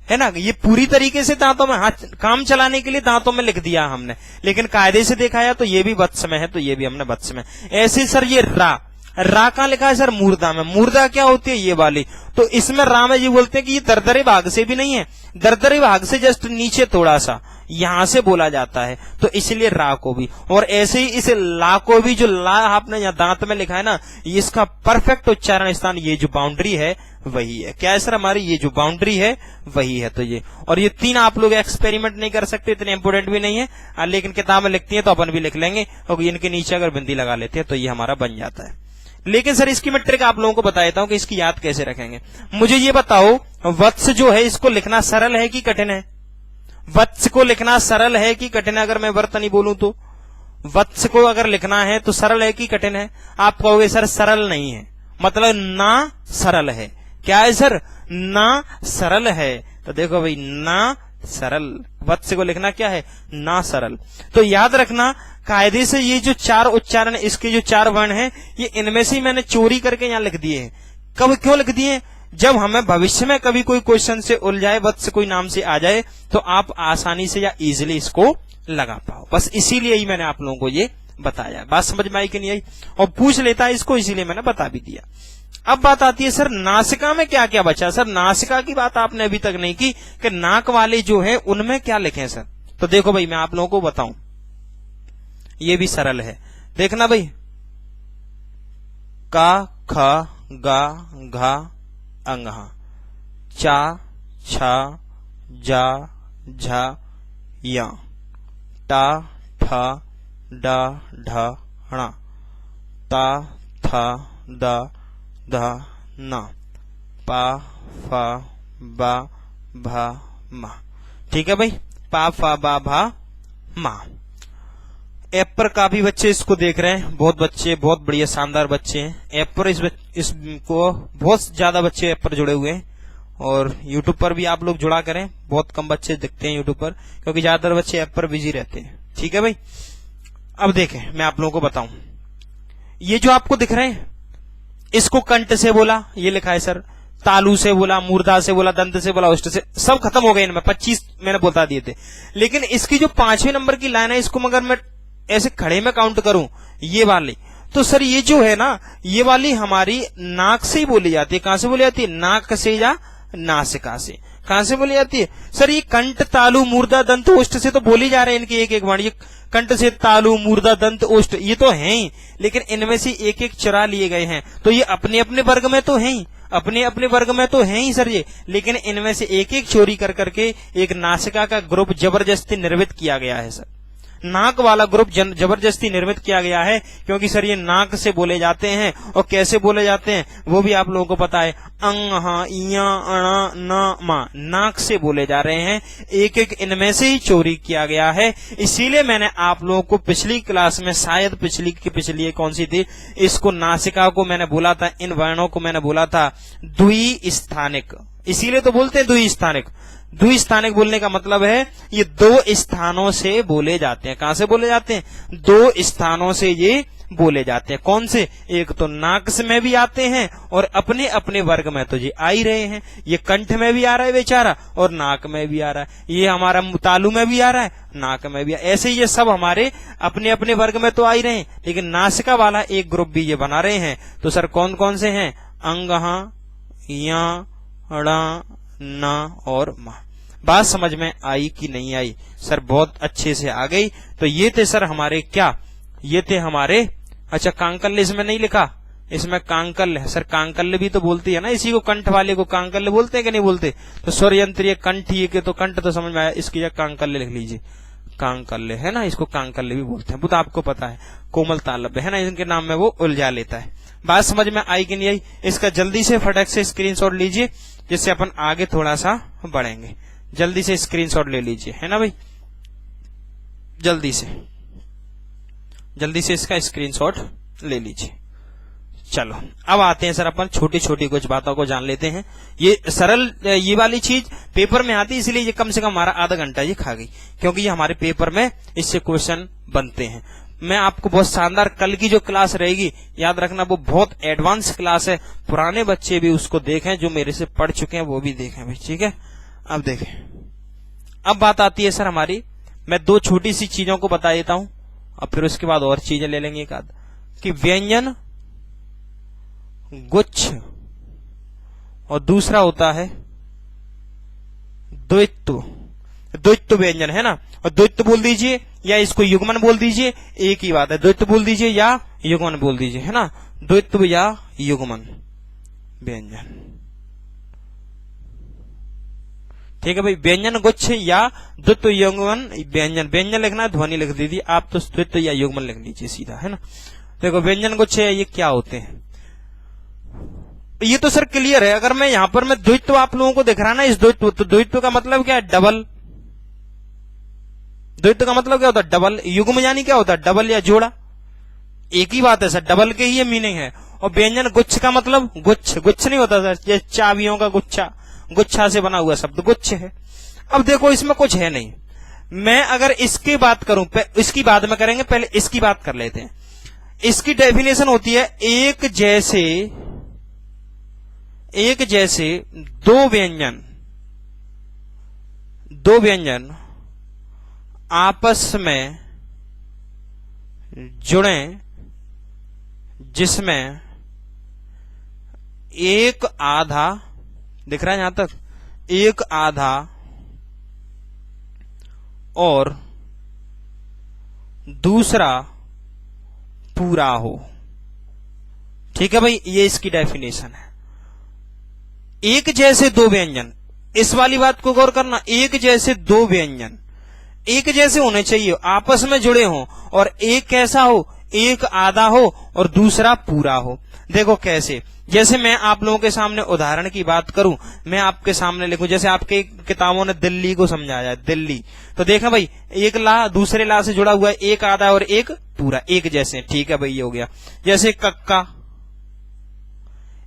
है ना, ये पूरी तरीके से दांतों में, हाथ काम चलाने के लिए दांतों में लिख दिया हमने, लेकिन कायदे से देखा है तो ये भी वत्स में है, तो ये भी हमने वत्स में। ऐसे सर ये रा कहां लिखा है सर, मूर्धा में। मूर्धा क्या होती है, ये वाली, तो इसमें रा में ये बोलते हैं कि ये दरदरे भाग से भी नहीं है, दरदरे भाग से जस्ट नीचे थोड़ा सा यहां से बोला जाता है, तो इसलिए रा को भी। और ऐसे ही इस ला को भी, जो ला आपने यहाँ दांत में लिखा है ना, इसका परफेक्ट उच्चारण स्थान ये जो बाउंड्री है वही है। क्या है सर, हमारी ये जो बाउंड्री है वही है। तो ये और ये तीन आप लोग एक्सपेरिमेंट नहीं कर सकते, इतने इंपोर्टेंट भी नहीं है, लेकिन किताब में लिखती है तो अपन भी लिख लेंगे, और इनके नीचे अगर बिंदी लगा लेते हैं तो ये हमारा बन जाता है। लेकिन सर इसकी मैं ट्रिक आप लोगों को बता देता हूं कि इसकी याद कैसे रखेंगे। मुझे ये बताओ, वत्स जो है इसको लिखना सरल है कि कठिन है? वत्स को लिखना सरल है कि कठिन है? अगर मैं वर्तनी बोलूं तो वत्स को अगर लिखना है तो सरल है कि कठिन है? आप कहोगे सर सरल नहीं है, मतलब ना सरल है। क्या है सर, ना सरल है। तो देखो भाई, ना सरल, वत्स को लिखना क्या है, ना सरल। तो याद रखना कायदे से ये जो चार उच्चारण, इसके जो चार वर्ण हैं, ये इनमें से मैंने चोरी करके यहाँ लिख दिए हैं। कब क्यों लिख दिए? जब हमें भविष्य में कभी कोई क्वेश्चन से उलझाए, वत्स कोई नाम से आ जाए, तो आप आसानी से या इजीली इसको लगा पाओ, बस इसीलिए ही मैंने आप लोगों को ये बताया। बात समझ में आई कि नहीं आई? और पूछ लेता है इसको, इसीलिए मैंने बता भी दिया। अब बात आती है सर नासिका में क्या क्या बचा। सर नासिका की बात आपने अभी तक नहीं की कि नाक वाले जो है उनमें क्या लिखें सर। तो देखो भाई, मैं आप लोगों को बताऊं, ये भी सरल है, देखना भाई, का ख गा घा अंगहा, चा छा जा झा या, टा ठा डा ढा णा, ता था दा धा ना, पा फा बा भा मा। ठीक है भाई, पा फा बा भा मा। ऐप पर काफी बच्चे इसको देख रहे हैं, बहुत बच्चे, बहुत बढ़िया शानदार बच्चे हैं ऐप पर। इसको बहुत ज्यादा बच्चे ऐप पर जुड़े हुए हैं, और यूट्यूब पर भी आप लोग जुड़ा करें। बहुत कम बच्चे दिखते हैं यूट्यूब पर, क्योंकि ज्यादातर बच्चे ऐप पर बिजी रहते हैं। ठीक है भाई, अब देखें मैं आप लोगों को बताऊं, ये जो आपको दिख रहे हैं इसको कंठ से बोला, ये लिखा है सर, तालु से बोला, मूर्धा से बोला, दंत से बोला, उष्ट से, सब खत्म हो गए इनमें, 25 मैंने बता दिए थे। लेकिन इसकी जो 5वें नंबर की लाइन है, इसको अगर मैं ऐसे खड़े में काउंट करूं ये वाली, तो सर ये जो है ना, ये वाली हमारी नाक से ही बोली जाती है। कहां से बोली जाती है? नाक से या नासिका से। कहां से बोली जाती है सर? ये कंठ, तालु, मूर्धा, दंत, ओष्ठ से तो बोली जा रहे हैं इनके एक एक वर्ण। ये कंठ से तालु, मूर्धा, दंत, ओष्ठ ये तो हैं ही, लेकिन इनमें से एक एक चुरा लिए गए हैं। तो ये अपने अपने वर्ग में तो हैं ही, अपने अपने वर्ग में तो हैं ही सर ये, लेकिन इनमें से एक एक चोरी कर करके एक नासिका का ग्रुप जबरदस्ती निर्मित किया गया है सर। नाक वाला ग्रुप जबरदस्ती निर्मित किया गया है, क्योंकि सर ये नाक से बोले जाते हैं। और कैसे बोले जाते हैं वो भी आप लोगों को पता है, अंग, हा, इया, अणा, न, मा, नाक से बोले जा रहे हैं। एक एक इनमें से ही चोरी किया गया है। इसीलिए मैंने आप लोगों को पिछली क्लास में, शायद पिछली कौन सी थी, इसको नासिका को मैंने बोला था, इन वर्णों को मैंने बोला था द्विस्थानिक। इसीलिए तो बोलते हैं द्विस्थानिक। द्विस्थानिक बोलने का मतलब है ये दो स्थानों से बोले जाते हैं। कहां से बोले जाते हैं? दो स्थानों से ये बोले जाते हैं। कौन से? एक तो नाक में भी आते हैं और अपने अपने वर्ग में तो ये आ ही रहे हैं। ये कंठ में भी आ रहा है बेचारा और नाक में भी आ रहा है। ये हमारा तालु में भी आ रहा है, नाक में भी ऐसे ये सब हमारे अपने अपने वर्ग में तो आ ही रहे हैं, लेकिन नासिका वाला एक ग्रुप भी ये बना रहे हैं। तो सर कौन कौन से हैं? अंगहा, या, अड़ा, ना और मा। बात समझ में आई कि नहीं आई? सर बहुत अच्छे से आ गई। तो ये थे सर हमारे क्या, ये थे हमारे, अच्छा कांकल्य इसमें नहीं लिखा, इसमें कांकल्य है सर। कांकल्य भी तो बोलती है ना इसी को, कंठ वाले को कांकल्य बोलते हैं कि नहीं बोलते? तो स्वर यंत्र ये कंठ, ये के तो कंठ तो समझ में आया, इसकी जगह कांकल्य लिख लीजिए। कांकल्य है ना, इसको कांकल्य भी बोलते हैं, वो तो आपको पता है। कोमल तालव्य है ना, इनके नाम में वो उलझा लेता है। बात समझ में आई कि नहीं आई? इसका जल्दी से फटक से स्क्रीनशॉट लीजिए, जिससे अपन आगे थोड़ा सा बढ़ेंगे। जल्दी से स्क्रीनशॉट ले लीजिए, है ना भाई, जल्दी से इसका स्क्रीनशॉट ले लीजिए। चलो अब आते हैं सर अपन छोटी छोटी कुछ बातों को जान लेते हैं। ये सरल, ये वाली चीज पेपर में आती है, इसलिए ये कम से कम हमारा आधा घंटा ये खा गई, क्योंकि ये हमारे पेपर में इससे क्वेश्चन बनते हैं। मैं आपको बहुत शानदार, कल की जो क्लास रहेगी याद रखना, वो बहुत एडवांस क्लास है। पुराने बच्चे भी उसको देखें, जो मेरे से पढ़ चुके हैं वो भी देखें भाई, ठीक है। अब देखें, अब बात आती है सर हमारी, मैं दो छोटी सी चीजों को बता देता हूं, अब फिर उसके बाद और चीजें ले लेंगे एक आध, कि व्यंजन गुच्छ और दूसरा होता है द्वित्व। द्वित्व व्यंजन है ना, और द्वित्व बोल दीजिए या इसको युग्मन बोल दीजिए, एक ही बात है। द्वित्व बोल दीजिए या युग्मन बोल दीजिए, है ना, द्वित्व या युग्मन व्यंजन, ठीक है भाई। व्यंजन गुच्छ या द्वित्व युग्मन व्यंजन, व्यंजन लिखना है, ध्वनि लिख दीजिए आप, तो द्वित्व या युग्मन लिख लीजिए सीधा, है ना। देखो व्यंजन गुच्छ ये क्या होते हैं, ये तो सर क्लियर है। अगर मैं यहां पर मैं द्वित्व आप लोगों को दिख रहा ना, इस द्वित्व, तो द्वित्व का मतलब क्या है? डबल। द्वित्व का मतलब क्या होता है? डबल। युग्म यानी क्या होता है? डबल या जोड़ा, एक ही बात है सर, डबल के ही ये मीनिंग है। और व्यंजन गुच्छ का मतलब, गुच्छ, गुच्छ नहीं होता सर, ये चाबियों का गुच्छा, गुच्छा से बना हुआ शब्द गुच्छ है। अब देखो इसमें कुछ है नहीं, मैं अगर इसकी बात करूं, इसकी बाद में करेंगे, पहले इसकी बात कर लेते हैं। इसकी डेफिनेशन होती है एक जैसे दो व्यंजन आपस में जुड़े, जिसमें एक आधा, दिख रहा है यहां तक, एक आधा और दूसरा पूरा हो, ठीक है भाई। ये इसकी डेफिनेशन है। एक जैसे दो व्यंजन, इस वाली बात को गौर करना, एक जैसे दो व्यंजन एक जैसे होने चाहिए, आपस में जुड़े हों, और एक कैसा हो? एक आधा हो और दूसरा पूरा हो। देखो कैसे, जैसे मैं आप लोगों के सामने उदाहरण की बात करूं, मैं आपके सामने लिखूं, जैसे आपके किताबों ने दिल्ली को समझाया है, दिल्ली, तो देखा भाई एक ला दूसरे ला से जुड़ा हुआ है, एक आधा और एक पूरा, एक जैसे, ठीक है भाई, ये हो गया। जैसे कक्का,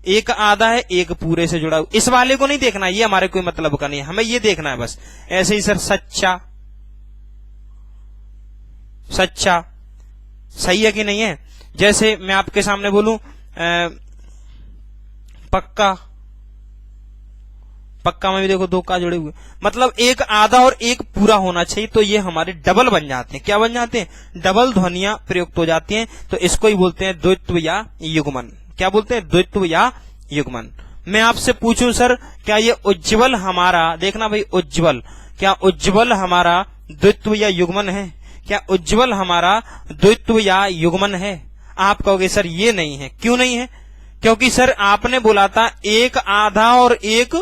एक आधा है, एक पूरे से जुड़ा हुआ, इस वाले को नहीं देखना, ये हमारे कोई मतलब का नहीं है, हमें ये देखना है बस। ऐसे ही सर सच्चा, सच्चा सही है कि नहीं है? जैसे मैं आपके सामने बोलूं पक्का, पक्का में भी देखो दो का जुड़े हुए, मतलब एक आधा और एक पूरा होना चाहिए, तो ये हमारे डबल बन जाते हैं। क्या बन जाते हैं? डबल ध्वनियां प्रयुक्त हो जाती हैं, तो इसको ही बोलते हैं द्वित्व या युग्मन। क्या बोलते हैं? द्वित्व या युग्मन। मैं आपसे पूछूं सर, क्या ये उज्ज्वल हमारा, देखना भाई उज्ज्वल, क्या उज्ज्वल हमारा द्वित्व या युग्मन है? क्या उज्ज्वल हमारा द्वित्व या युग्मन है? आप कहोगे सर ये नहीं है। क्यों नहीं है? क्योंकि सर आपने बोला था एक आधा और एक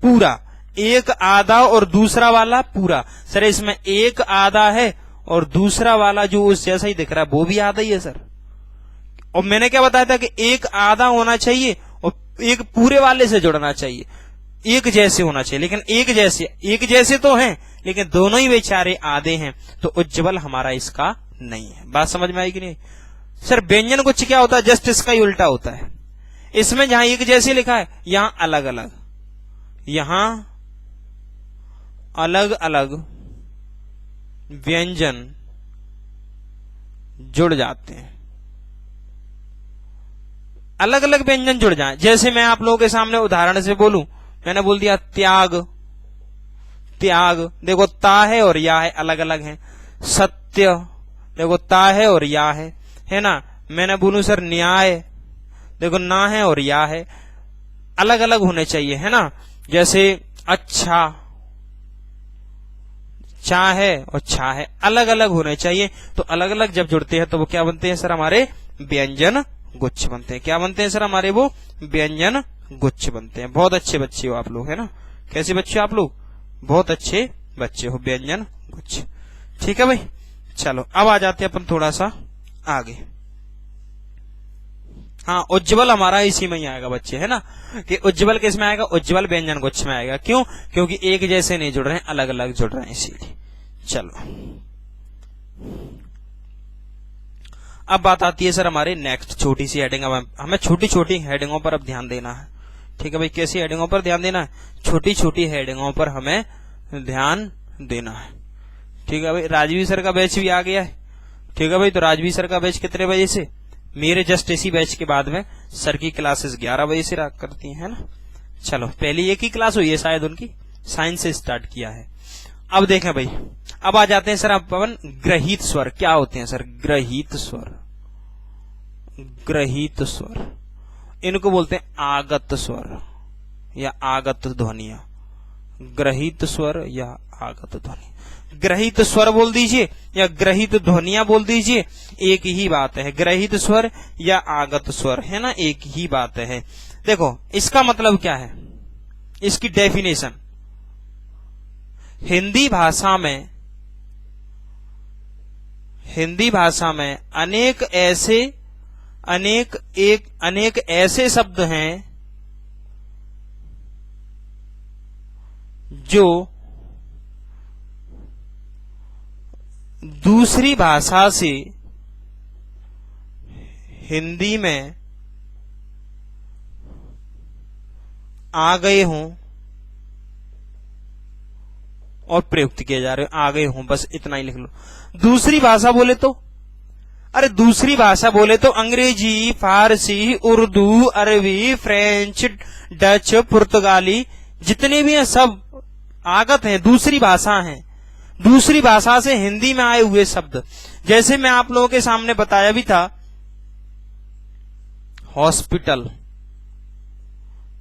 पूरा, एक आधा और दूसरा वाला पूरा। सर इसमें एक आधा है और दूसरा वाला जो उस जैसा ही दिख रहा है वो भी आधा ही है सर। और मैंने क्या बताया था कि एक आधा होना चाहिए और एक पूरे वाले से जुड़ना चाहिए, एक जैसे होना चाहिए। लेकिन एक जैसे तो हैं, लेकिन दोनों ही बेचारे आधे हैं, तो उज्ज्वल हमारा इसका नहीं है। बात समझ में आई कि नहीं? सर व्यंजन गुच्छ क्या होता है? जस्ट इसका ही उल्टा होता है। इसमें जहां एक जैसे लिखा है, यहां अलग अलग, यहां अलग अलग व्यंजन जुड़ जाते हैं, अलग अलग व्यंजन जुड़ जाएं। जैसे मैं आप लोगों के सामने उदाहरण से बोलूं, मैंने बोल दिया त्याग, त्याग, देखो ता है और या है, अलग अलग है। सत्य, देखो ता है और या है ना। मैंने बोलूं सर न्याय, देखो ना है और या है, अलग अलग होने चाहिए, है ना। जैसे अच्छा, चा है और छा है, अलग अलग होने चाहिए। तो अलग अलग जब जुड़ते हैं तो वो क्या बनते हैं सर? हमारे व्यंजन गुच्छ बनते हैं। क्या बनते हैं सर? हमारे वो व्यंजन गुच्छ बनते हैं। बहुत अच्छे बच्चे हो आप लोग, है ना। कैसे बच्चे आप लोग? बहुत अच्छे बच्चे हो, व्यंजन गुच्छ। ठीक है भाई, चलो अब आ जाते हैं अपन थोड़ा सा आगे। हाँ, उज्ज्वल हमारा इसी में ही आएगा बच्चे, है ना, कि उज्ज्वल किस में आएगा? उज्ज्वल व्यंजन गुच्छ में आएगा। क्यों? क्योंकि एक जैसे नहीं जुड़ रहे हैं, अलग अलग जुड़ रहे हैं, इसीलिए। चलो अब बात आती है सर हमारे नेक्स्ट छोटी सी हेडिंग। अब हमें छोटी छोटी हेडिंगों पर अब ध्यान देना है। ठीक है भाई, कैसी हेडिंगों पर ध्यान देना है? छोटी छोटी हेडिंगों पर हमें ध्यान देना है। ठीक है भाई, राजवीर सर का बैच भी आ गया है। ठीक है भाई, तो राजवीर सर का बैच कितने बजे से? मेरे जस्ट इसी बैच के बाद में सर की क्लासेस 11 बजे से करती हैं, है ना। चलो पहली एक ही क्लास हुई है शायद उनकी, साइंस से स्टार्ट किया है। अब देखें भाई, अब आ जाते हैं सर अपन ग्रहित स्वर। क्या होते हैं सर? ग्रहित स्वर, ग्रहित स्वर, इनको बोलते हैं आगत स्वर या आगत ध्वनिया। ग्रहित स्वर या आगत ध्वनि, ग्रहित स्वर बोल दीजिए या ग्रहित ध्वनिया बोल दीजिए, एक ही बात है। ग्रहित स्वर या आगत स्वर, है ना, एक ही बात है। देखो इसका मतलब क्या है, इसकी डेफिनेशन। हिंदी भाषा में अनेक ऐसे शब्द हैं जो दूसरी भाषा से हिंदी में आ गए हों और प्रयुक्त किए जा रहे हो, आ गए हों, बस इतना ही लिख लो। दूसरी भाषा बोले तो, अरे दूसरी भाषा बोले तो अंग्रेजी, फारसी, उर्दू, अरबी, फ्रेंच, डच, पुर्तगाली, जितने भी हैं सब आगत हैं, दूसरी भाषा हैं। दूसरी भाषा से हिंदी में आए हुए शब्द, जैसे मैं आप लोगों के सामने बताया भी था, हॉस्पिटल,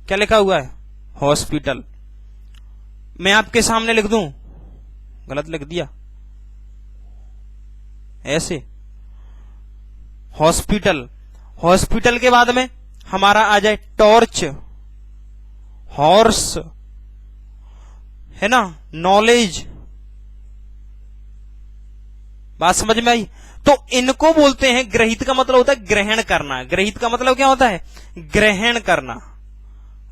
क्या लिखा हुआ है? हॉस्पिटल। मैं आपके सामने लिख दूं, गलत लिख दिया, ऐसे हॉस्पिटल। हॉस्पिटल के बाद में हमारा आ जाए टॉर्च, हॉर्स, है ना, नॉलेज। बात समझ में आई? तो इनको बोलते हैं, ग्रहित का मतलब होता है ग्रहण करना। ग्रहित का मतलब क्या होता है? ग्रहण करना।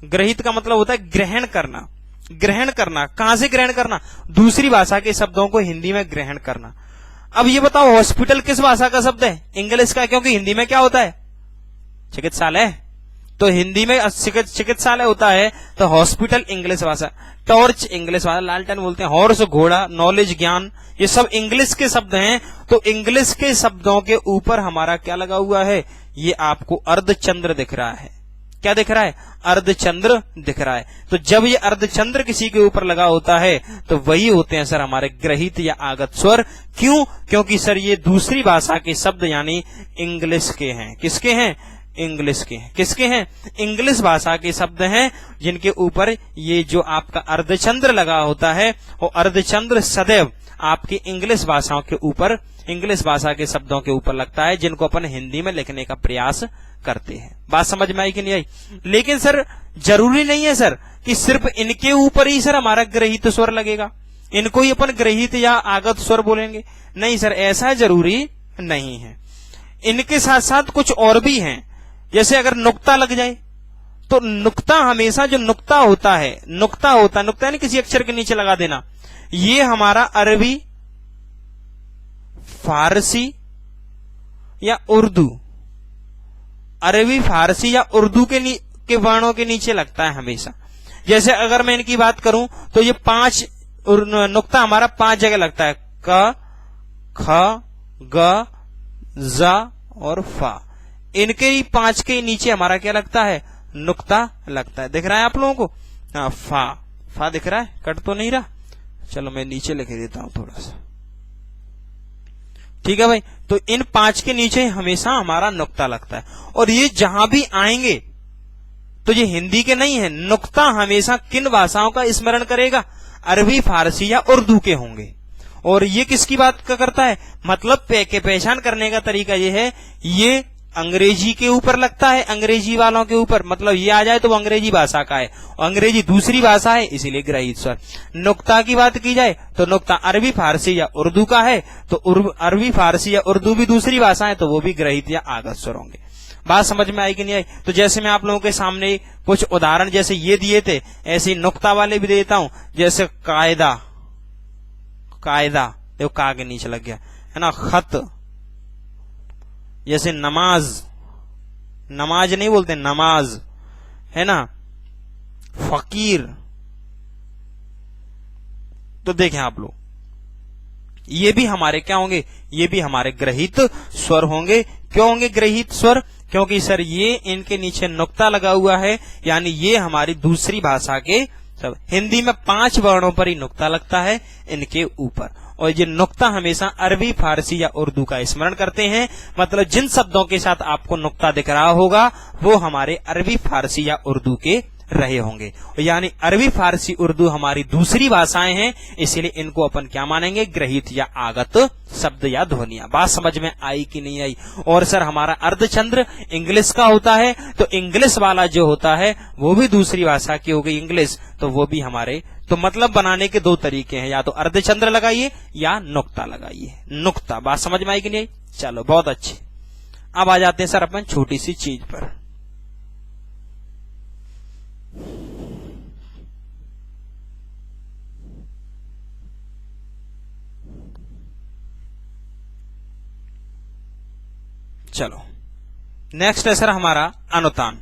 ग्रहित का मतलब होता है ग्रहण करना। ग्रहण करना, कहां से ग्रहण करना? दूसरी भाषा के शब्दों को हिंदी में ग्रहण करना। अब ये बताओ, हॉस्पिटल किस भाषा का शब्द है? इंग्लिश का, क्योंकि हिंदी में क्या होता है? चिकित्सालय। तो हिंदी में चिकित्सालय होता है, तो हॉस्पिटल इंग्लिश भाषा। टॉर्च इंग्लिश वाला, लालटेन बोलते हैं, हॉर्स घोड़ा, नॉलेज ज्ञान, ये सब इंग्लिश के शब्द हैं। तो इंग्लिश के शब्दों के ऊपर हमारा क्या लगा हुआ है, ये आपको अर्धचंद्र दिख रहा है। क्या दिख रहा है, अर्धचंद्र दिख रहा है। तो जब ये अर्धचंद्र किसी के ऊपर लगा होता है तो वही होते हैं सर हमारे ग्रहित या आगत स्वर। क्यों, क्योंकि सर ये दूसरी भाषा के शब्द यानी इंग्लिश के हैं। किसके हैं, इंग्लिश के हैं। किसके हैं, इंग्लिश भाषा के शब्द हैं, जिनके ऊपर ये जो आपका अर्धचंद्र लगा होता है, वो अर्धचंद्र सदैव आपकी इंग्लिश भाषाओं के ऊपर, इंग्लिश भाषा के शब्दों के ऊपर लगता है, जिनको अपन हिंदी में लिखने का प्रयास करते हैं। बात समझ में आई कि नहीं आई? लेकिन सर जरूरी नहीं है सर कि सिर्फ इनके ऊपर ही सर हमारा ग्रहित स्वर लगेगा, इनको ही अपन ग्रहित या आगत स्वर बोलेंगे। नहीं सर, ऐसा जरूरी नहीं है। इनके साथ साथ कुछ और भी हैं। जैसे अगर नुक्ता लग जाए तो नुक्ता हमेशा जो नुक्ता होता है, नुक्ता यानी किसी अक्षर के नीचे लगा देना, ये हमारा अरबी, फारसी या उर्दू, अरबी, फारसी या उर्दू के वर्णों के नीचे लगता है हमेशा। जैसे अगर मैं इनकी बात करूं तो ये 5 नुक्ता हमारा 5 जगह लगता है, क, ख, ग, ज और फा। इनके ही 5 के नीचे हमारा क्या लगता है, नुक्ता लगता है। दिख रहा है आप लोगों को? हाँ, फा दिख रहा है, कट तो नहीं रहा। चलो मैं नीचे लिख देता हूं थोड़ा सा, ठीक है भाई। तो इन 5 के नीचे हमेशा हमारा नुक्ता लगता है, और ये जहां भी आएंगे तो ये हिंदी के नहीं है। नुक्ता हमेशा किन भाषाओं का स्मरण करेगा, अरबी, फारसी या उर्दू के होंगे। और ये किसकी बात का करता है, मतलब के पहचान करने का तरीका ये है, ये अंग्रेजी के ऊपर लगता है, अंग्रेजी वालों के ऊपर, मतलब ये आ जाए तो वो अंग्रेजी भाषा का है, और अंग्रेजी दूसरी भाषा है, इसीलिए ग्रहित स्वर। नुक्ता की बात की जाए तो नुक्ता अरबी, फारसी या उर्दू का है, तो अरबी, फारसी या उर्दू भी दूसरी भाषा है, तो वो भी ग्रहित या आगत स्वर होंगे। बात समझ में आई कि नहीं आई? तो जैसे मैं आप लोगों के सामने कुछ उदाहरण जैसे ये दिए थे, ऐसे नुक्ता वाले भी देता हूं। जैसे कायदा, देखो का के नीचे लग गया है ना। खत, जैसे नमाज नहीं बोलते, नमाज है ना। फकीर, तो देखें आप लोग, ये भी हमारे क्या होंगे, ये भी हमारे ग्रहित स्वर होंगे। क्यों होंगे ग्रहित स्वर? क्योंकि सर ये इनके नीचे नुक्ता लगा हुआ है, यानी ये हमारी दूसरी भाषा के सब। हिंदी में 5 वर्णों पर ही नुक्ता लगता है इनके ऊपर, और ये नुक्ता हमेशा अरबी, फारसी या उर्दू का स्मरण करते हैं। मतलब जिन शब्दों के साथ आपको नुक्ता दिख रहा होगा वो हमारे अरबी, फारसी या उर्दू के रहे होंगे। यानी अरबी, फारसी, उर्दू हमारी दूसरी भाषाएं हैं, इसलिए इनको अपन क्या मानेंगे, ग्रहित या आगत शब्द या ध्वनियां। बात समझ में आई कि नहीं आई? और सर हमारा अर्धचंद्र इंग्लिश का होता है, तो इंग्लिश वाला जो होता है वो भी दूसरी भाषा की हो गई इंग्लिश, तो वो भी हमारे, तो मतलब बनाने के 2 तरीके हैं, या तो अर्धचंद्र लगाइए या नुक्ता लगाइए। नुक्ता, बात समझ में आई कि नहीं आई? चलो बहुत अच्छे। अब आ जाते हैं सर अपन छोटी सी चीज पर। चलो नेक्स्ट है सर हमारा अनुतान।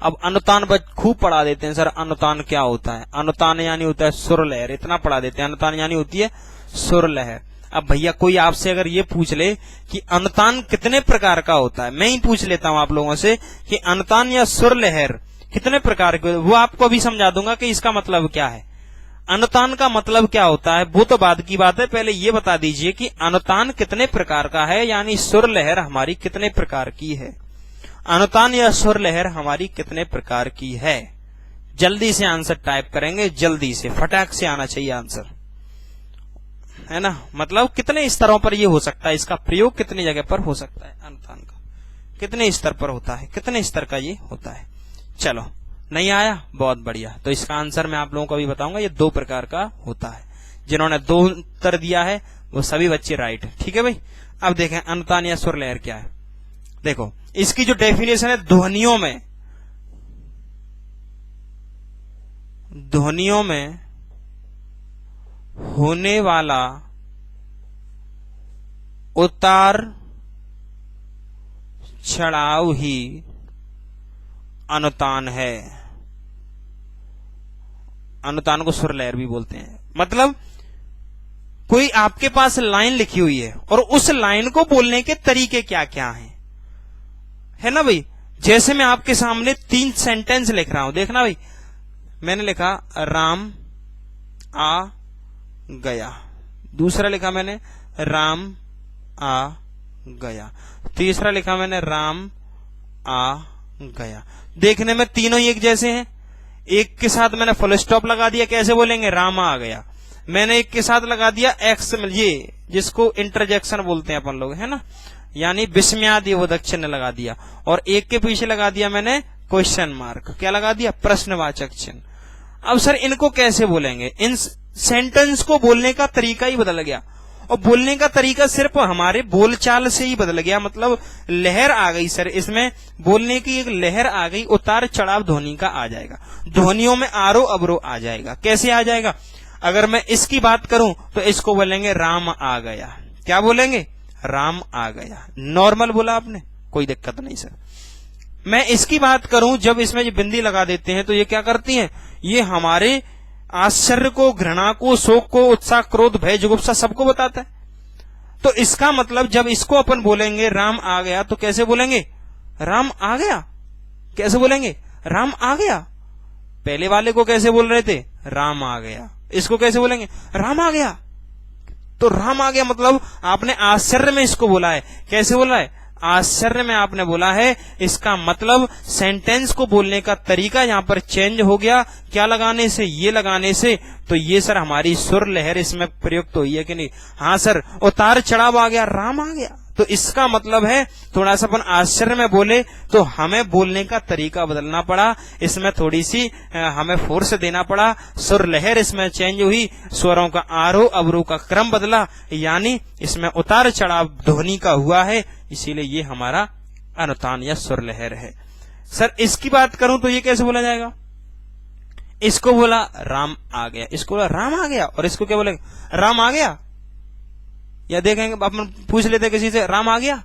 अब अनुतान खूब पढ़ा देते हैं सर। अनुतान क्या होता है? अनुतान यानी होता है सुर लहर, इतना पढ़ा देते हैं। अनुतान यानी होती है सुर लहर। अब भैया कोई आपसे अगर ये पूछ ले कि अनुतान कितने प्रकार का होता है, मैं ही पूछ लेता हूं आप लोगों से कि अनुतान या सुर लहर कितने प्रकार के, वो आपको अभी समझा दूंगा कि इसका मतलब क्या है। अनुतान का मतलब क्या होता है वो तो बाद की बात है, पहले ये बता दीजिए कि अनुतान कितने प्रकार का है, यानी सुर लहर हमारी कितने प्रकार की है। अनुतान या सुर लहर हमारी कितने प्रकार की है? जल्दी से आंसर टाइप करेंगे, जल्दी से, फटाक से आना चाहिए आंसर, है ना। मतलब कितने स्तरों पर ये हो सकता है, इसका प्रयोग कितनी जगह पर हो सकता है, अनुतान का कितने स्तर पर होता है, कितने स्तर का ये होता है। चलो नहीं आया, बहुत बढ़िया। तो इसका आंसर मैं आप लोगों को अभी बताऊंगा, ये 2 प्रकार का होता है। जिन्होंने 2 उत्तर दिया है वो सभी बच्चे राइट है, ठीक है भाई। अब देखें अनुतान या सुर लहर क्या है। देखो इसकी जो डेफिनेशन है, ध्वनियों में होने वाला उतार चढ़ाव ही अनुतान है। अनुतान को सुर लहर भी बोलते हैं। मतलब कोई आपके पास लाइन लिखी हुई है और उस लाइन को बोलने के तरीके क्या क्या हैं, है ना भाई। जैसे मैं आपके सामने 3 सेंटेंस लिख रहा हूं, देखना भाई। मैंने लिखा राम आ गया, दूसरा लिखा मैंने राम आ गया, तीसरा लिखा मैंने राम आ गया। देखने में तीनों ही एक जैसे हैं। एक के साथ मैंने फुल स्टॉप लगा दिया, कैसे बोलेंगे, राम आ गया। मैंने एक के साथ लगा दिया एक्स, ये जिसको इंटरजेक्शन बोलते हैं अपन लोग, है ना, यानी विस्मयादिबोधक चिन्ह लगा दिया। और एक के पीछे लगा दिया मैंने क्वेश्चन मार्क, क्या लगा दिया, प्रश्नवाचक चिन्ह। अब सर इनको कैसे बोलेंगे, इन सेंटेंस को बोलने का तरीका ही बदल गया। और बोलने का तरीका सिर्फ हमारे बोलचाल से ही बदल गया, मतलब लहर आ गई सर, इसमें बोलने की एक लहर आ गई, उतार चढ़ाव ध्वनि का आ जाएगा, ध्वनियों में आरोह अवरोह आ जाएगा। कैसे आ जाएगा, अगर मैं इसकी बात करूं तो इसको बोलेंगे राम आ गया। क्या बोलेंगे, राम आ गया। नॉर्मल बोला आपने, कोई दिक्कत नहीं सर। मैं इसकी बात करूं, जब इसमें जो बिंदी लगा देते हैं तो ये क्या करती हैं, ये हमारे आश्चर्य को, घृणा को, शोक को, उत्साह, क्रोध, भय, जुगुप्सा सबको बताता है। तो इसका मतलब जब इसको अपन बोलेंगे राम आ गया तो कैसे बोलेंगे, राम आ गया। कैसे बोलेंगे, राम आ गया। पहले वाले को कैसे बोल रहे थे, राम आ गया। इसको कैसे बोलेंगे, राम आ गया। तो राम आ गया मतलब आपने आश्चर्य में इसको बोला है। कैसे बोला है, आश्चर्य में आपने बोला है। इसका मतलब सेंटेंस को बोलने का तरीका यहां पर चेंज हो गया। क्या लगाने से, ये लगाने से। तो ये सर हमारी सुर लहर इसमें प्रयुक्त हुई है कि नहीं, हाँ सर। उतार चढ़ाव आ गया, राम आ गया। तो इसका मतलब है थोड़ा सा अपन आश्चर्य में बोले तो हमें बोलने का तरीका बदलना पड़ा, इसमें थोड़ी सी हमें फोर्स देना पड़ा, सुर लहर इसमें चेंज हुई, स्वरों का आरोह अवरोह का क्रम बदला, यानी इसमें उतार चढ़ाव ध्वनि का हुआ है, इसीलिए ये हमारा अनुतान या सुर लहर है। सर इसकी बात करूं तो ये कैसे बोला जाएगा, इसको बोला राम आ गया, इसको बोला राम आ गया, और इसको क्या बोलेंगे, राम आ गया। या देखेंगे अपन पूछ लेते किसी से, राम आ गया,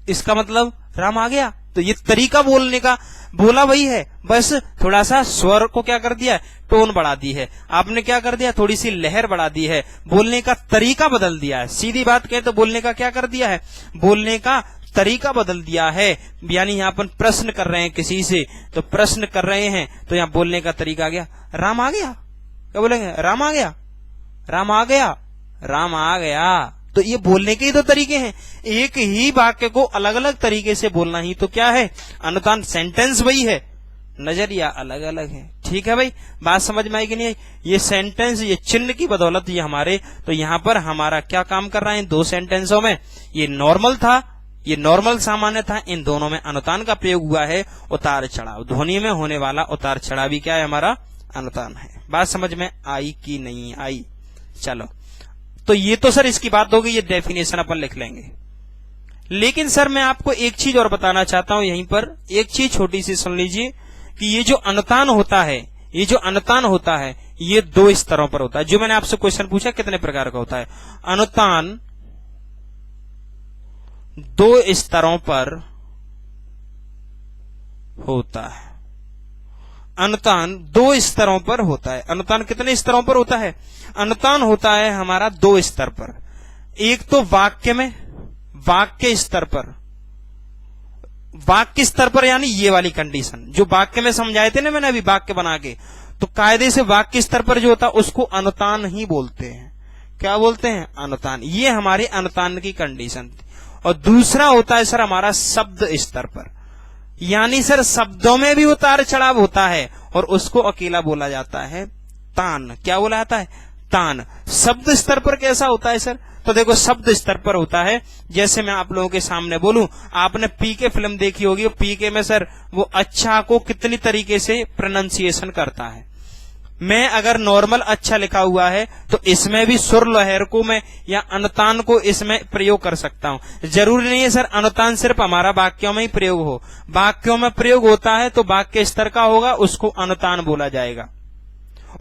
इसका मतलब राम आ गया। तो ये तरीका बोलने का बोला वही है, बस थोड़ा सा स्वर को क्या कर दिया, टोन बढ़ा दी है। आपने क्या कर दिया, थोड़ी सी लहर बढ़ा दी है, बोलने का तरीका बदल दिया है। सीधी बात कहें तो बोलने का क्या कर दिया है, बोलने का तरीका बदल दिया है। यानी यहाँ अपन प्रश्न कर रहे हैं किसी से, तो प्रश्न कर रहे हैं तो यहाँ बोलने का तरीका आ गया, राम आ गया। क्या बोलेंगे, राम आ गया, राम आ गया, राम आ गया। तो ये बोलने के ही तो तरीके हैं। एक ही वाक्य को अलग अलग तरीके से बोलना ही तो क्या है, अनुतान। सेंटेंस वही है, नजरिया अलग अलग है। ठीक है भाई, बात समझ में आई कि नहीं आई। ये सेंटेंस, ये चिन्ह की बदौलत ये हमारे, तो यहाँ पर हमारा क्या काम कर रहा है, इन दो सेंटेंसों में ये नॉर्मल था, ये नॉर्मल सामान्य था, इन दोनों में अनुतान का प्रयोग हुआ है। उतार चढ़ाव, ध्वनि में होने वाला उतार चढ़ाव भी क्या है, हमारा अनुतान है। बात समझ में आई कि नहीं आई। चलो, तो ये तो सर इसकी बात होगी, ये डेफिनेशन अपन लिख लेंगे। लेकिन सर मैं आपको एक चीज और बताना चाहता हूं, यहीं पर एक चीज छोटी सी सुन लीजिए कि ये जो अनुतान होता है, ये जो अनुतान होता है, ये 2 स्तरों पर होता है। जो मैंने आपसे क्वेश्चन पूछा कितने प्रकार का होता है, अनुतान 2 स्तरों पर होता है। अनुतान 2 स्तरों पर होता है। अनुतान कितने स्तरों पर होता है, अनुतान होता है हमारा 2 स्तर पर। एक तो वाक्य में, वाक्य स्तर पर, वाक्य स्तर पर यानी ये वाली कंडीशन जो वाक्य में समझाए थे ना मैंने अभी वाक्य बना के, तो कायदे से वाक्य स्तर पर जो होता है उसको अनुतान ही बोलते हैं। क्या बोलते हैं, अनुतान। ये हमारे अनुतान की कंडीशन थी। और दूसरा होता है सर हमारा शब्द स्तर पर, यानी सर शब्दों में भी उतार चढ़ाव होता है और उसको अकेला बोला जाता है तान। क्या बोला जाता है, तान। शब्द स्तर पर कैसा होता है सर, तो देखो शब्द स्तर पर होता है, जैसे मैं आप लोगों के सामने बोलूं, आपने पीके फिल्म देखी होगी, पीके में सर वो अच्छा को कितनी तरीके से प्रोनाउंसिएशन करता है। मैं अगर नॉर्मल अच्छा लिखा हुआ है तो इसमें भी सुर लहर को मैं या अनुतान को इसमें प्रयोग कर सकता हूं। जरूरी नहीं है सर अनुतान सिर्फ हमारा वाक्यों में ही प्रयोग हो, वाक्यों में प्रयोग होता है तो वाक्य स्तर का होगा, उसको अनुतान बोला जाएगा।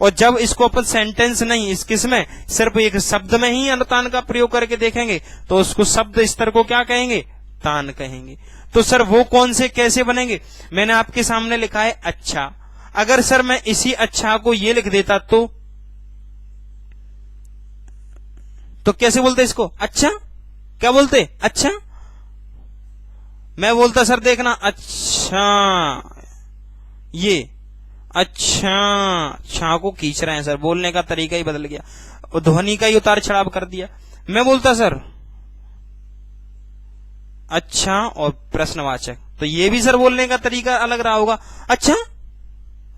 और जब इसको अपन सेंटेंस नहीं, इस किसमें सिर्फ एक शब्द में ही अनुतान का प्रयोग करके देखेंगे तो उसको शब्द स्तर को क्या कहेंगे, तान कहेंगे। तो सर वो कौन से कैसे बनेंगे, मैंने आपके सामने लिखा है अच्छा। अगर सर मैं इसी अच्छा को ये लिख देता तो कैसे बोलते इसको? अच्छा, क्या बोलते? अच्छा। मैं बोलता सर देखना, अच्छा, ये अच्छा को खींच रहे हैं सर, बोलने का तरीका ही बदल गया, ध्वनि का ही उतार चढ़ाव कर दिया। मैं बोलता सर अच्छा और प्रश्नवाचक, तो ये भी सर बोलने का तरीका अलग रहा होगा। अच्छा,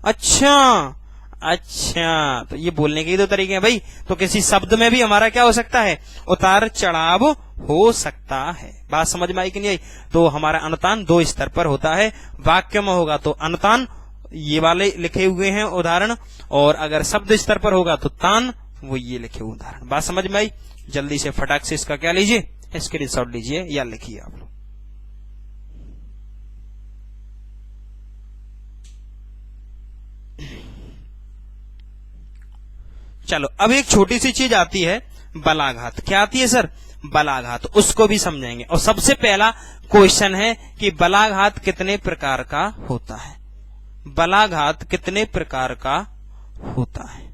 अच्छा, अच्छा, तो ये बोलने के ही दो तरीके हैं भाई। तो किसी शब्द में भी हमारा क्या हो सकता है? उतार चढ़ाव हो सकता है। बात समझ में आई कि नहीं आई? तो हमारा अनुतान दो स्तर पर होता है। वाक्य में होगा तो अनुतान, ये वाले लिखे हुए हैं उदाहरण, और अगर शब्द स्तर पर होगा तो तान, वो ये लिखे हुए उदाहरण। बात समझ में आई? जल्दी से फटाक से इसका क्या लीजिए, स्क्रीनशॉट लीजिए या लिखिए आप लोग। चलो अब एक छोटी सी चीज आती है बलाघात। क्या आती है सर? बलाघात। उसको भी समझेंगे। और सबसे पहला क्वेश्चन है कि बलाघात कितने प्रकार का होता है? बलाघात कितने प्रकार का होता है?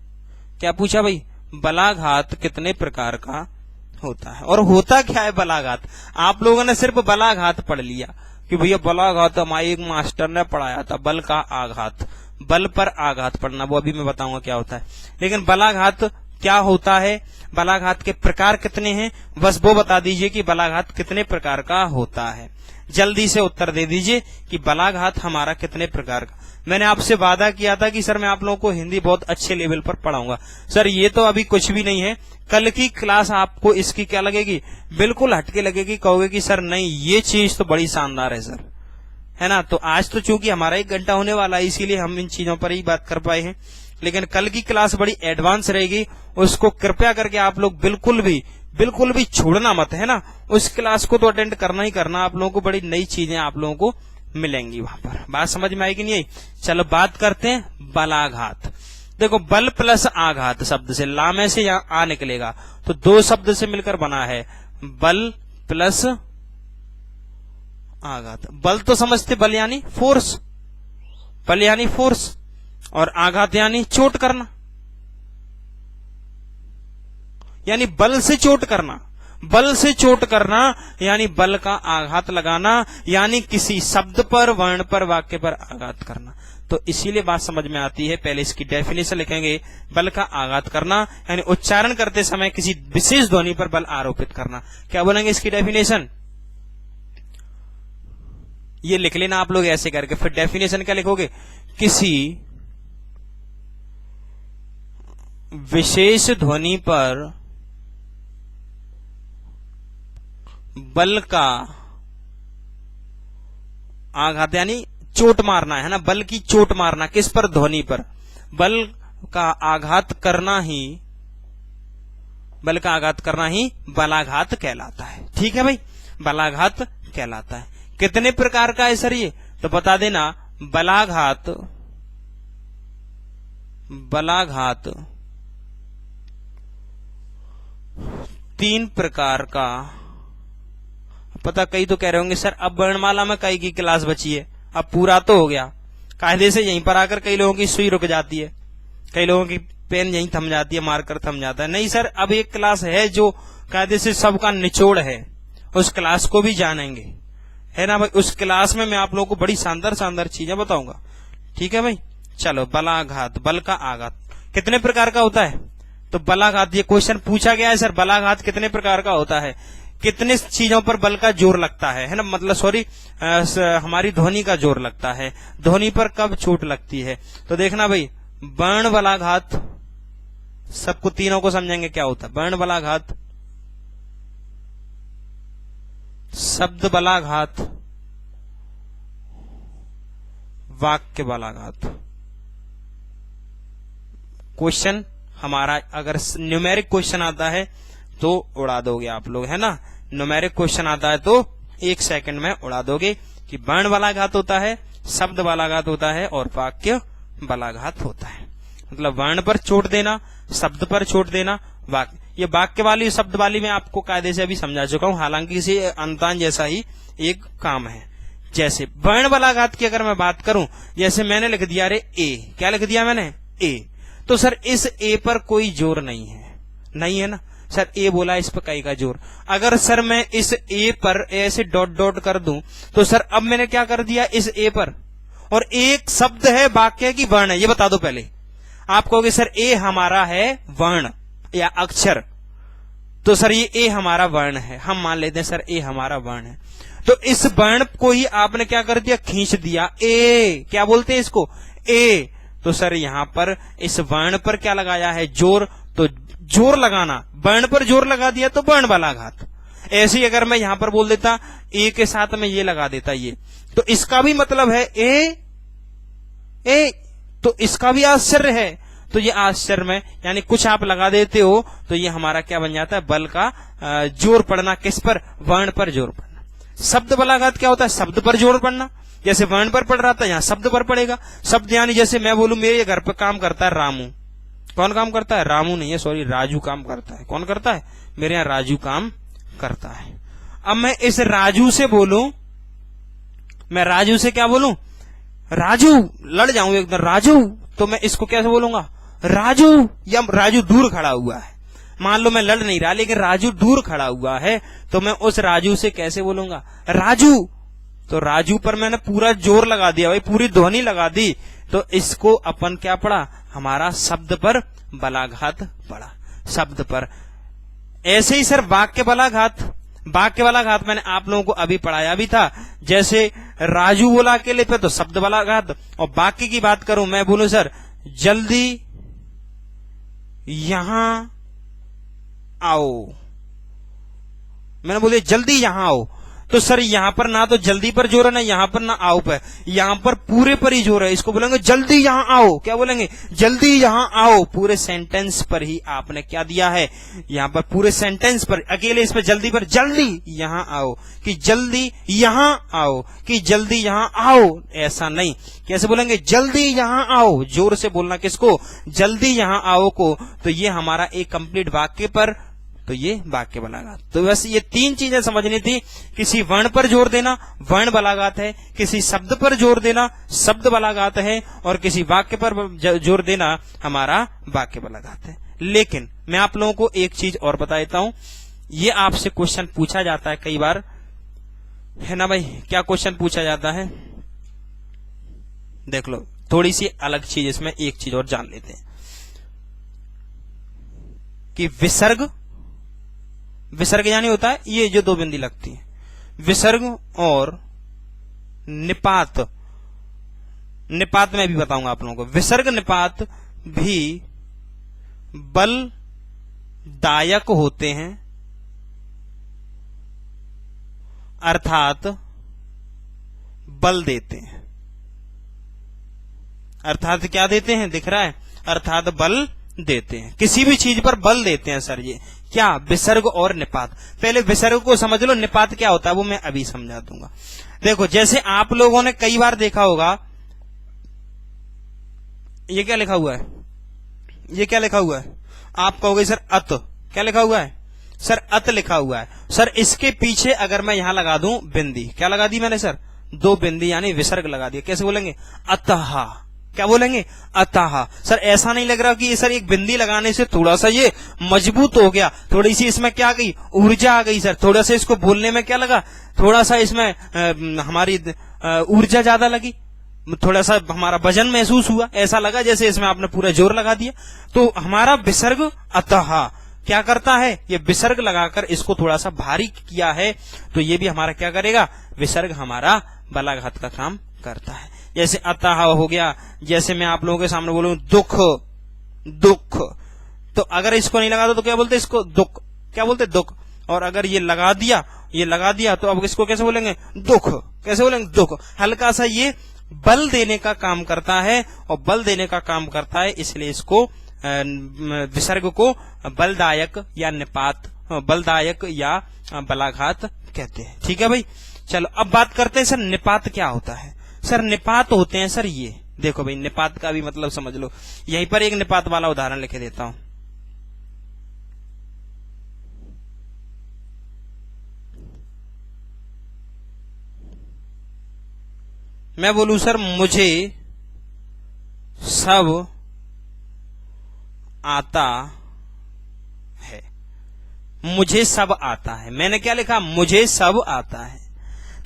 क्या पूछा भाई? बलाघात कितने प्रकार का होता है? और होता क्या है बलाघात? आप लोगों ने सिर्फ बलाघात पढ़ लिया कि भैया बलाघात हमारे एक मास्टर ने पढ़ाया था, बल का आघात, बल पर आघात पढ़ना, वो अभी मैं बताऊंगा क्या होता है। लेकिन बलाघात क्या होता है, बलाघात के प्रकार कितने हैं, बस वो बता दीजिए कि बलाघात कितने प्रकार का होता है। जल्दी से उत्तर दे दीजिए कि बलाघात हमारा कितने प्रकार का। मैंने आपसे वादा किया था कि सर मैं आप लोगों को हिंदी बहुत अच्छे लेवल पर पढ़ाऊंगा। सर ये तो अभी कुछ भी नहीं है, कल की क्लास आपको इसकी क्या लगेगी? बिल्कुल हटके लगेगी। कहोगे कि सर नहीं ये चीज तो बड़ी शानदार है सर, है ना। तो आज तो चूंकि हमारा 1 घंटा होने वाला है, इसीलिए हम इन चीजों पर ही बात कर पाए हैं। लेकिन कल की क्लास बड़ी एडवांस रहेगी, उसको कृपया करके आप लोग बिल्कुल भी छोड़ना मत, है ना। उस क्लास को तो अटेंड करना ही करना। आप लोगों को बड़ी नई चीजें आप लोगों को मिलेंगी वहां पर। बात समझ में आएगी नहीं आई? चलो बात करते हैं बलाघात। देखो बल प्लस आघात शब्द से, ला में से यहाँ आ निकलेगा, तो दो शब्द से मिलकर बना है बल प्लस आघात। बल तो समझते, बल यानी फोर्स, बल यानी फोर्स, और आघात यानी चोट करना, यानी बल से चोट करना। बल से चोट करना यानी बल का आघात लगाना, यानी किसी शब्द पर, वर्ण पर, वाक्य पर आघात करना। तो इसीलिए बात समझ में आती है। पहले इसकी डेफिनेशन लिखेंगे। बल का आघात करना यानी उच्चारण करते समय किसी विशेष ध्वनि पर बल आरोपित करना। क्या बोलेंगे इसकी डेफिनेशन? ये लिख लेना आप लोग ऐसे करके। फिर डेफिनेशन क्या लिखोगे? किसी विशेष ध्वनि पर बल का आघात यानी चोट मारना, है ना। बल की चोट मारना किस पर? ध्वनि पर। बल का आघात करना ही, बल का आघात करना ही बलाघात कहलाता है। ठीक है भाई, बलाघात कहलाता है। कितने प्रकार का है सर ये? तो बता देना। बलाघात 3 प्रकार का। पता, कई तो कह रहे होंगे सर अब वर्णमाला में कई की क्लास बची है, अब पूरा तो हो गया। कायदे से यहीं पर आकर कई लोगों की सुई रुक जाती है, कई लोगों की पेन यहीं थम जाती है, मार्कर थम जाता है। नहीं सर, अब एक क्लास है जो कायदे से सबका निचोड़ है, उस क्लास को भी जानेंगे, है ना भाई। उस क्लास में मैं आप लोगों को बड़ी शानदार चीजें बताऊंगा। ठीक है भाई। चलो बलाघात, बल का आघात कितने प्रकार का होता है? तो बलाघात, ये क्वेश्चन पूछा गया है सर, बलाघात कितने प्रकार का होता है, कितने चीजों पर बल का जोर लगता है ना, मतलब सॉरी हमारी ध्वनि का जोर लगता है, ध्वनि पर कब चोट लगती है। तो देखना भाई, वर्ण बलाघात, सबको तीनों को समझेंगे क्या होता है। वर्ण बलाघात, शब्द बलाघात, वाक्य बलाघात। क्वेश्चन हमारा अगर न्यूमेरिक क्वेश्चन आता है तो उड़ा दोगे आप लोग, है ना। न्यूमेरिक क्वेश्चन आता है तो 1 सेकंड में उड़ा दोगे कि वर्ण बलाघात होता है, शब्द बलाघात होता है और वाक्य बलाघात होता है। मतलब वर्ण पर चोट देना, शब्द पर चोट देना, वाक्य। ये वाक्य वाली शब्द वाली मैं आपको कायदे से अभी समझा चुका हूं, हालांकि इसे अनुतान जैसा ही एक काम है। जैसे वर्ण बलाघात की अगर मैं बात करूं, जैसे मैंने लिख दिया रे ए, क्या लिख दिया मैंने ए, तो सर इस ए पर कोई जोर नहीं है, नहीं है ना सर, ए बोला इस पर कई का जोर। अगर सर मैं इस ए पर ऐसे डॉट डॉट कर दूं तो सर अब मैंने क्या कर दिया इस ए पर, और एक शब्द है वाक्य की वर्ण है, ये बता दो पहले। आप कहोगे सर ए हमारा है वर्ण या अक्षर, तो सर ये ए हमारा वर्ण है, हम मान लेते हैं सर ए हमारा वर्ण है, तो इस वर्ण को ही आपने क्या कर दिया खींच दिया ए, क्या बोलते हैं इसको ए, तो सर यहां पर इस वर्ण पर क्या लगाया है जोर, तो जोर लगाना, वर्ण पर जोर लगा दिया तो वर्ण बलाघात। ऐसे ही अगर मैं यहां पर बोल देता ए के साथ में ये लगा देता ये, तो इसका भी मतलब है ए, तो इसका भी आश्चर्य है, तो ये आश्चर्य में यानी कुछ आप लगा देते हो तो ये हमारा क्या बन जाता है बल का जोर पड़ना, किस पर, वर्ण पर जोर पड़ना। शब्द बलाघात क्या होता है, शब्द पर जोर पड़ना, जैसे वर्ण पर पड़ रहा था यहाँ शब्द पर पड़ेगा। शब्द यानी जैसे मैं बोलूं मेरे घर पर काम करता है रामू, कौन काम करता है, रामू नहीं है सॉरी राजू काम करता है, कौन करता है, मेरे यहाँ राजू काम करता है। अब मैं इस राजू से बोलूं, मैं राजू से क्या बोलूं, राजू, लड़ जाऊं एकदम राजू, तो मैं इसको कैसे बोलूंगा राजू, या राजू दूर खड़ा हुआ है, मान लो मैं लड़ नहीं रहा लेकिन राजू दूर खड़ा हुआ है, तो मैं उस राजू से कैसे बोलूंगा राजू, तो राजू पर मैंने पूरा जोर लगा दिया भाई, पूरी ध्वनि लगा दी, तो इसको अपन क्या पढ़ा, हमारा शब्द पर बलाघात पड़ा, शब्द पर। ऐसे ही सर वाक्य बलाघात, वाक्य बलाघात मैंने आप लोगों को अभी पढ़ाया भी था, जैसे राजू बोला अकेले पे तो शब्द बलाघात, और वाक्य की बात करूं मैं बोलूं सर जल्दी यहां आओ, मैंने बोले जल्दी यहां आओ, तो सर यहां पर ना तो जल्दी पर जोर है ना यहां पर ना आओ पर, यहां पर पूरे पर ही जोर है, इसको बोलेंगे जल्दी यहां आओ, क्या बोलेंगे जल्दी यहां आओ, पूरे सेंटेंस पर ही आपने क्या दिया है, यहां पर पूरे सेंटेंस पर, अकेले इस पर जल्दी पर जल्दी यहां आओ, कि जल्दी यहां आओ, कि जल्दी यहां आओ, ऐसा नहीं, कैसे बोलेंगे जल्दी यहां आओ, जोर से बोलना किसको, जल्दी यहां आओ को, तो ये हमारा एक कंप्लीट वाक्य पर, तो ये वाक्य बलाघात। तो बस ये तीन चीजें समझनी थी, किसी वर्ण पर जोर देना वर्ण बलाघात है, किसी शब्द पर जोर देना शब्द बलाघात है, और किसी वाक्य पर जोर देना हमारा वाक्य बलाघात है। लेकिन मैं आप लोगों को एक चीज और बता देता हूं, ये आपसे क्वेश्चन पूछा जाता है कई बार, है ना भाई, क्या क्वेश्चन पूछा जाता है, देख लो थोड़ी सी अलग चीज, इसमें एक चीज और जान लेते हैं कि विसर्ग, विसर्ग यानी होता है ये जो दो बिंदी लगती है, विसर्ग और निपात, निपात में भी बताऊंगा आप लोगों को, विसर्ग निपात भी बलदायक होते हैं, अर्थात बल देते हैं, अर्थात क्या देते हैं दिख रहा है, अर्थात बल देते हैं, किसी भी चीज पर बल देते हैं सर, ये क्या, विसर्ग और निपात। पहले विसर्ग को समझ लो, निपात क्या होता है वो मैं अभी समझा दूंगा। देखो जैसे आप लोगों ने कई बार देखा होगा, ये क्या लिखा हुआ है, ये क्या लिखा हुआ है, आप कहोगे सर अत, क्या लिखा हुआ है सर अत लिखा हुआ है, सर इसके पीछे अगर मैं यहां लगा दूं बिंदी, क्या लगा दी मैंने सर, दो बिंदी यानी विसर्ग लगा दिया, कैसे बोलेंगे अतः, क्या बोलेंगे अतः। सर ऐसा नहीं लग रहा कि ये सर एक बिंदी लगाने से थोड़ा सा ये मजबूत हो गया, थोड़ी सी इसमें क्या आ गई ऊर्जा आ गई सर, थोड़ा सा इसको बोलने में क्या लगा, थोड़ा सा इसमें हमारी ऊर्जा ज्यादा लगी, थोड़ा सा हमारा वजन महसूस हुआ, ऐसा लगा जैसे इसमें आपने पूरा जोर लगा दिया। तो हमारा विसर्ग अतः क्या करता है, ये विसर्ग लगाकर इसको थोड़ा सा भारी किया है, तो ये भी हमारा क्या करेगा, विसर्ग हमारा बलाघात का काम करता है। जैसे अतः हो गया, जैसे मैं आप लोगों के सामने बोलूं दुख, दुख, तो अगर इसको नहीं लगा दो तो क्या बोलते, इसको दुख, क्या बोलते दुख, और अगर ये लगा दिया, ये लगा दिया, तो अब इसको कैसे बोलेंगे दुख, कैसे बोलेंगे दुख। हल्का सा ये बल देने का काम करता है, और बल देने का काम करता है, इसलिए इसको विसर्ग को बलदायक या निपात, बलदायक या बलाघात कहते हैं। ठीक है भाई, चलो अब बात करते हैं सर निपात क्या होता है। सर निपात होते हैं सर ये, देखो भाई निपात का भी मतलब समझ लो, यहीं पर एक निपात वाला उदाहरण लिखे देता हूं। मैं बोलूं सर मुझे सब आता है। मुझे सब आता है, मैंने क्या लिखा, मुझे सब आता है।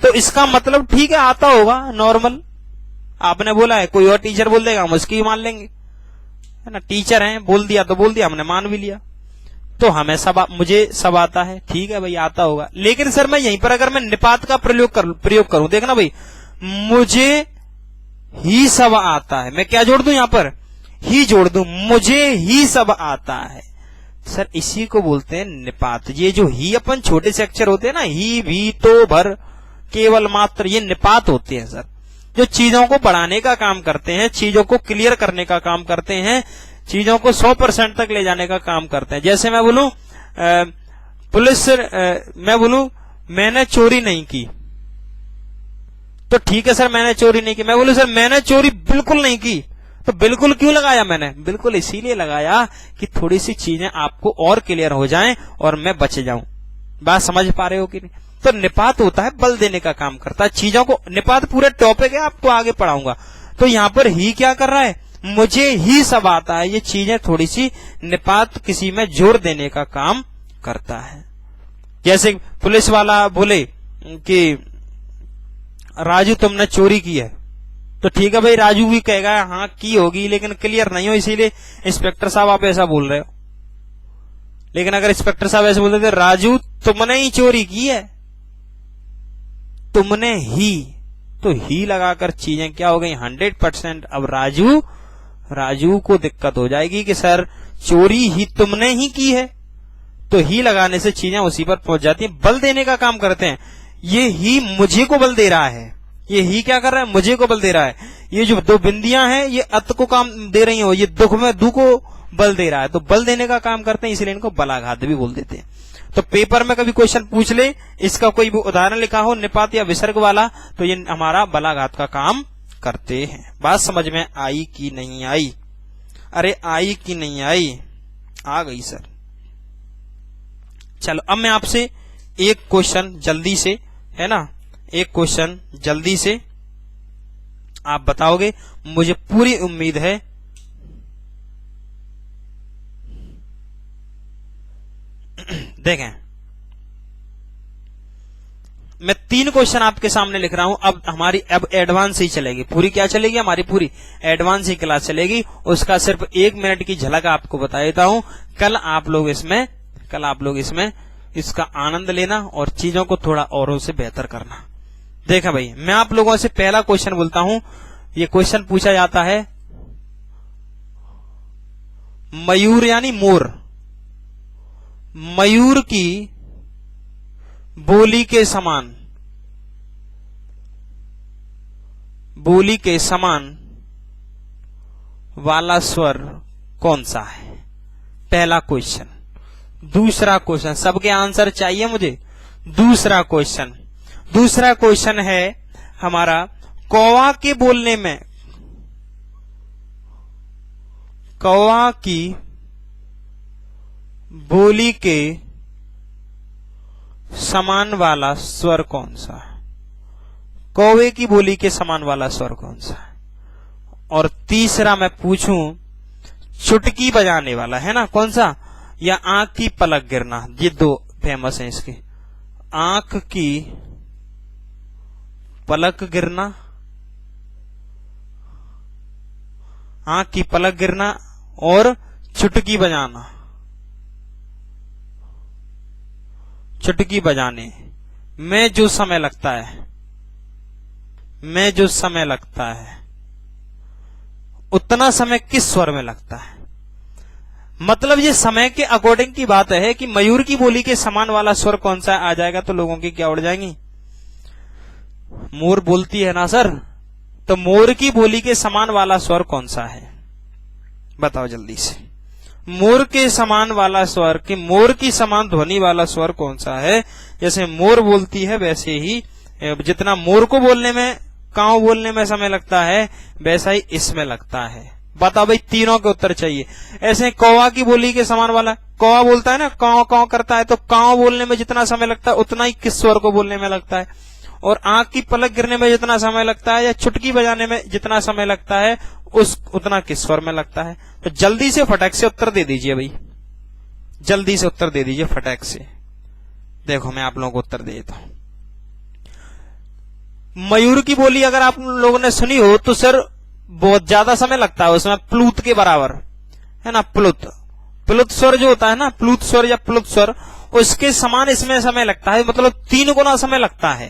तो इसका मतलब ठीक है आता होगा नॉर्मल, आपने बोला है, कोई और टीचर बोल देगा हम उसकी मान लेंगे, है ना, टीचर हैं, बोल दिया तो बोल दिया, हमने मान भी लिया। तो हमें मुझे सब आता है, ठीक है भाई आता होगा। लेकिन सर मैं यहीं पर अगर मैं निपात का प्रयोग करूं, देखना भाई, मुझे ही सब आता है, मैं क्या जोड़ दूं यहां पर, ही जोड़ दूं, मुझे ही सब आता है। सर इसी को बोलते हैं निपात। ये जो ही अपन छोटे से अक्षर होते हैं ना, ही, भी, तो, भर, केवल, मात्र, ये निपात होते हैं सर, जो चीजों को बढ़ाने का काम करते हैं, चीजों को क्लियर करने का काम करते हैं, चीजों को 100% तक ले जाने का काम करते हैं। जैसे मैं बोलूं पुलिस, मैं बोलूं मैंने चोरी नहीं की, तो ठीक है सर मैंने चोरी नहीं की। मैं बोलूं सर मैंने चोरी बिल्कुल नहीं की, तो बिल्कुल क्यों लगाया मैंने, बिल्कुल इसीलिए लगाया कि थोड़ी सी चीजें आपको और क्लियर हो जाएं और मैं बच जाऊं। बात समझ पा रहे हो कि नहीं? तो निपात होता है बल देने का काम करता है चीजों को। निपात पूरे टॉपिक है, आपको आगे पढ़ाऊंगा। तो यहां पर ही क्या कर रहा है, मुझे ही सब आता है, ये चीजें थोड़ी सी निपात किसी में जोर देने का काम करता है। जैसे पुलिस वाला बोले कि राजू तुमने चोरी की है, तो ठीक है भाई राजू भी कहेगा हाँ की होगी, लेकिन क्लियर नहीं हो, इसीलिए इंस्पेक्टर साहब आप ऐसा बोल रहे हो। लेकिन अगर इंस्पेक्टर साहब ऐसे बोलते थे राजू तुमने ही चोरी की है, तुमने ही, तो ही लगाकर चीजें क्या हो गई 100%। अब राजू को दिक्कत हो जाएगी कि सर चोरी ही तुमने ही की है, तो ही लगाने से चीजें उसी पर पहुंच जाती हैं, बल देने का काम करते हैं। ये ही मुझे को बल दे रहा है, ये ही क्या कर रहा है, मुझे को बल दे रहा है। ये जो दो बिंदियां हैं ये अत को काम दे रही हो, ये दुख में दु को बल दे रहा है, तो बल देने का काम करते हैं, इसलिए इनको बलाघात भी बोल देते हैं। तो पेपर में कभी क्वेश्चन पूछ ले, इसका कोई भी उदाहरण लिखा हो निपात या विसर्ग वाला, तो ये हमारा बलाघात का काम करते हैं। बात समझ में आई कि नहीं आई? अरे आई कि नहीं आई? आ गई सर। चलो अब मैं आपसे एक क्वेश्चन जल्दी से, है ना, एक क्वेश्चन जल्दी से आप बताओगे, मुझे पूरी उम्मीद है। देखें मैं 3 क्वेश्चन आपके सामने लिख रहा हूं। अब एडवांस ही चलेगी, पूरी क्या चलेगी, हमारी पूरी एडवांस ही क्लास चलेगी। उसका सिर्फ 1 मिनट की झलक आपको बता देता हूं। कल आप लोग इसमें इसका आनंद लेना और चीजों को थोड़ा औरों से बेहतर करना। देखा भाई, मैं आप लोगों से पहला क्वेश्चन बोलता हूं। ये क्वेश्चन पूछा जाता है, मयूर यानी मोर, मयूर की बोली के समान वाला स्वर कौन सा है? पहला क्वेश्चन। दूसरा क्वेश्चन, सबके आंसर चाहिए मुझे। दूसरा क्वेश्चन है हमारा, कौवा के बोलने में, कौवा की बोली के समान वाला स्वर कौन सा है? कौवे की बोली के समान वाला स्वर कौन सा है? और तीसरा मैं पूछूं, चुटकी बजाने वाला, है ना, कौन सा? या आंख की पलक गिरना, ये 2 फेमस हैं इसके। आंख की पलक गिरना, आंख की पलक गिरना और चुटकी बजाना। चुटकी बजाने में जो समय लगता है, उतना समय किस स्वर में लगता है? मतलब ये समय के अकॉर्डिंग की बात है कि मयूर की बोली के समान वाला स्वर कौन सा आ जाएगा तो लोगों की क्या उड़ जाएंगी। मोर बोलती है ना सर, तो मोर की बोली के समान वाला स्वर कौन सा है? बताओ जल्दी से। मोर के समान वाला स्वर, कि मोर की समान ध्वनि वाला स्वर कौन सा है? जैसे मोर बोलती है वैसे ही जितना मोर को बोलने में, काऊ बोलने में समय लगता है, वैसा ही इसमें लगता है। बताओ भाई, तीनों के उत्तर चाहिए। ऐसे कौवा की बोली के समान वाला, कौवा बोलता है ना, काऊ काऊ करता है, तो काऊ बोलने में जितना समय लगता है उतना ही किस स्वर को बोलने में लगता है? और आंख की पलक गिरने में जितना समय लगता है या चुटकी बजाने में जितना समय लगता है उतना किस स्वर में लगता है? तो जल्दी से फटाक से उत्तर दे दीजिए भाई, जल्दी से उत्तर दे दीजिए फटाक से। देखो मैं आप लोगों को उत्तर दे देता हूं। मयूर की बोली अगर आप लोगों ने सुनी हो तो सर बहुत ज्यादा समय लगता है उसमें, प्लूत के बराबर है ना। प्लुत प्लुत स्वर जो होता है ना, प्लूत स्वर या प्लुत स्वर, उसके समान इसमें समय लगता है, मतलब 3 गुना समय लगता है।